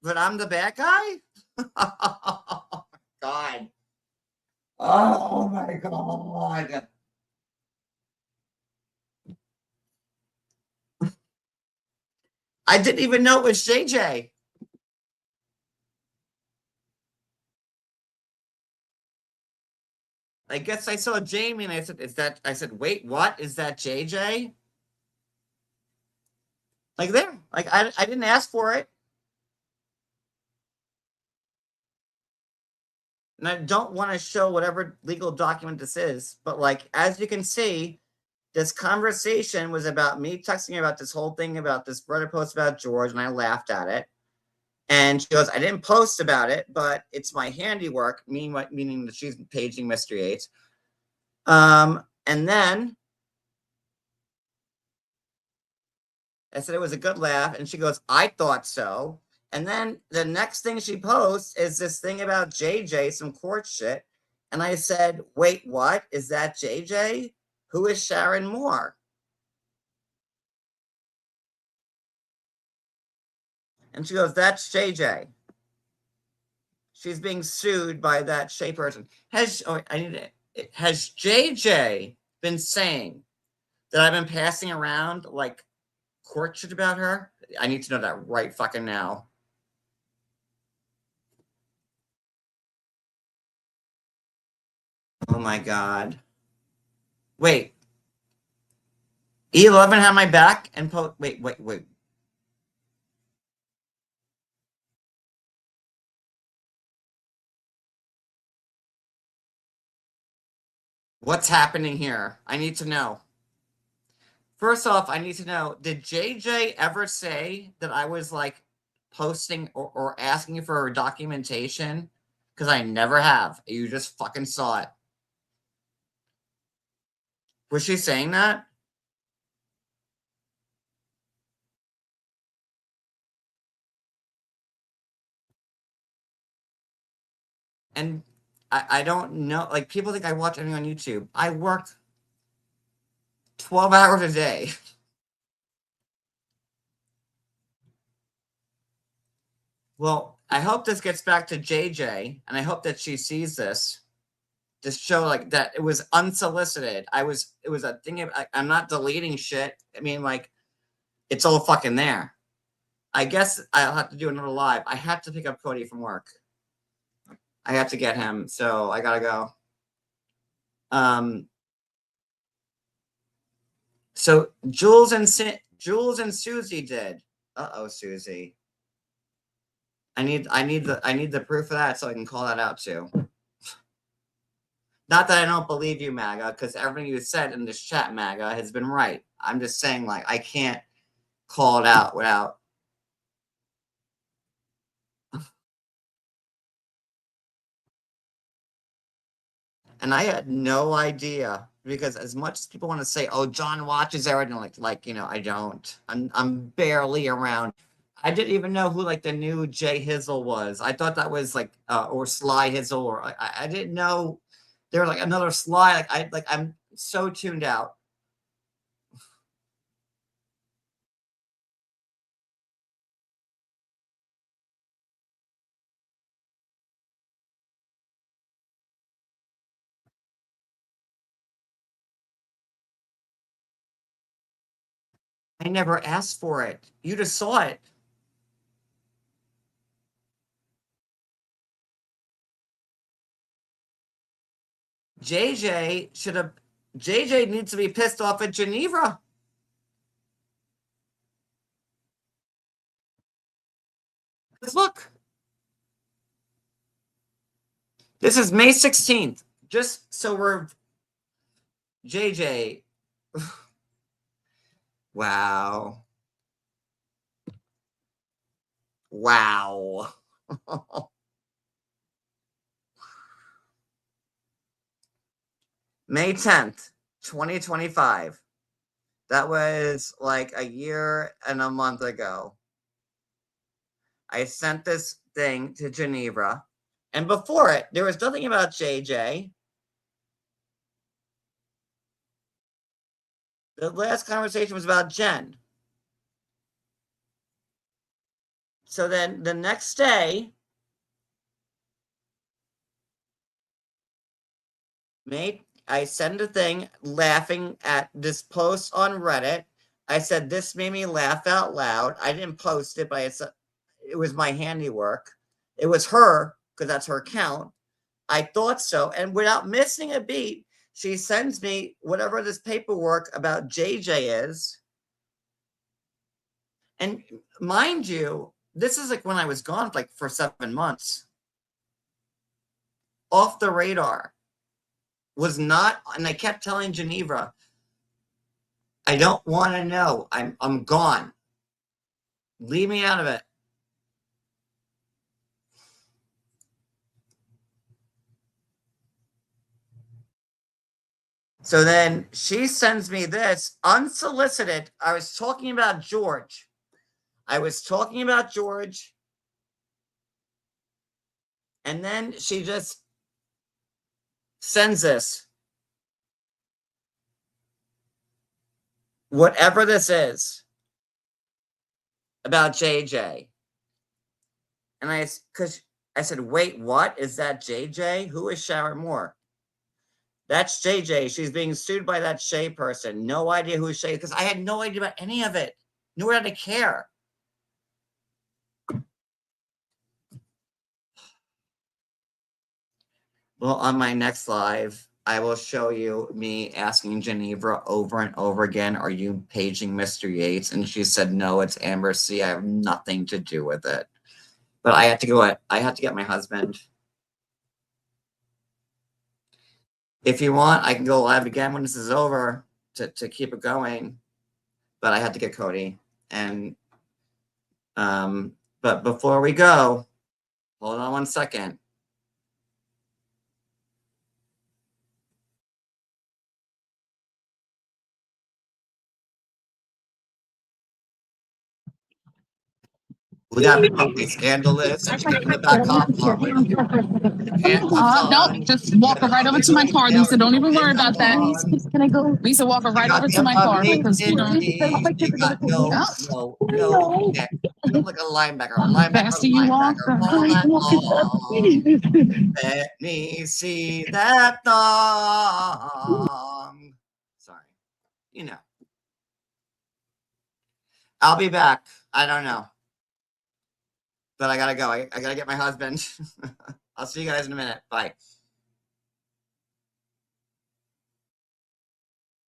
But I'm the bad guy? Oh, God. Oh, my God. I didn't even know it was JJ. I guess I saw Jamie and I said, is that, I said, wait, what? Is that JJ? Like there, like I didn't ask for it. And I don't want to show whatever legal document this is, but like, as you can see, this conversation was about me texting about this whole thing about this Reddit post about George, and I laughed at it. And she goes, I didn't post about it, but it's my handiwork, meaning that she's paging Mystery 8. And then I said it was a good laugh, and she goes, I thought so. And then the next thing she posts is this thing about JJ, some court shit. And I said, wait, what? Is that JJ? Who is Sharon Moore? And she goes, that's JJ. She's being sued by that Shay person. Has JJ been saying that I've been passing around like court shit about her? I need to know that right fucking now. Oh my God. Wait. E11 had my back and wait. What's happening here? I need to know. First off, I need to know, did JJ ever say that I was like posting or asking for documentation? Because I never have. You just fucking saw it. Was she saying that? And I don't know. Like, people think I watch anything on YouTube. I work 12 hours a day. Well, I hope this gets back to JJ, and I hope that she sees this. Just show like that it was unsolicited. It was a thing. I'm not deleting shit. I mean, like, it's all fucking there. I guess I'll have to do another live. I have to pick up Cody from work. I have to get him, so I gotta go. So Jules and Susie did. Uh-oh, Susie. I need the proof of that so I can call that out too. Not that I don't believe you, MAGA, because everything you said in this chat, MAGA, has been right. I'm just saying, like, I can't call it out without. And I had no idea, because as much as people want to say, "Oh, John watches everything," like I don't. I'm barely around. I didn't even know who like the new Jay Hizzle was. I thought that was like or Sly Hizzle, or I didn't know there was like another Sly. I'm so tuned out. I never asked for it. You just saw it. JJ needs to be pissed off at Geneva. Because look, this is May 16th. Just so we're JJ. Wow. Wow. May 10th, 2025. That was like a year and a month ago. I sent this thing to Geneva. And before it, there was nothing about JJ. The last conversation was about Jen. So then the next day, I sent a thing laughing at this post on Reddit. I said, this made me laugh out loud. I didn't post it, but I said it was my handiwork. It was her, because that's her account. I thought so. And without missing a beat, she sends me whatever this paperwork about JJ is. And mind you, this is like when I was gone like for 7 months. Off the radar. Was not, and I kept telling Geneva, I don't want to know. I'm gone. Leave me out of it. So then she sends me this unsolicited. I was talking about George. And then she just sends this. Whatever this is about JJ. And I said, wait, what? Is that JJ? Who is Sharon Moore? That's JJ. She's being sued by that Shay person. No idea who Shay is, because I had no idea about any of it. Nor did I care. Well, on my next live, I will show you me asking Geneva over and over again, are you paging Mr. Yates? And she said, no, it's Amber C. I have nothing to do with it. But I had to get my husband. If you want, I can go live again when this is over to keep it going. But I had to get Cody. And but before we go, hold on 1 second. We got something scandalous. In the back Nope, just walk right over to my car, Lisa. Don't even worry about that. Can I go? Lisa, walk right over to my car. Because You got no neck. You look like a linebacker. Faster you walk, Let me see that thong. Sorry. You know. I'll be back. I don't know. But I gotta go. I gotta get my husband. I'll see you guys in a minute. Bye.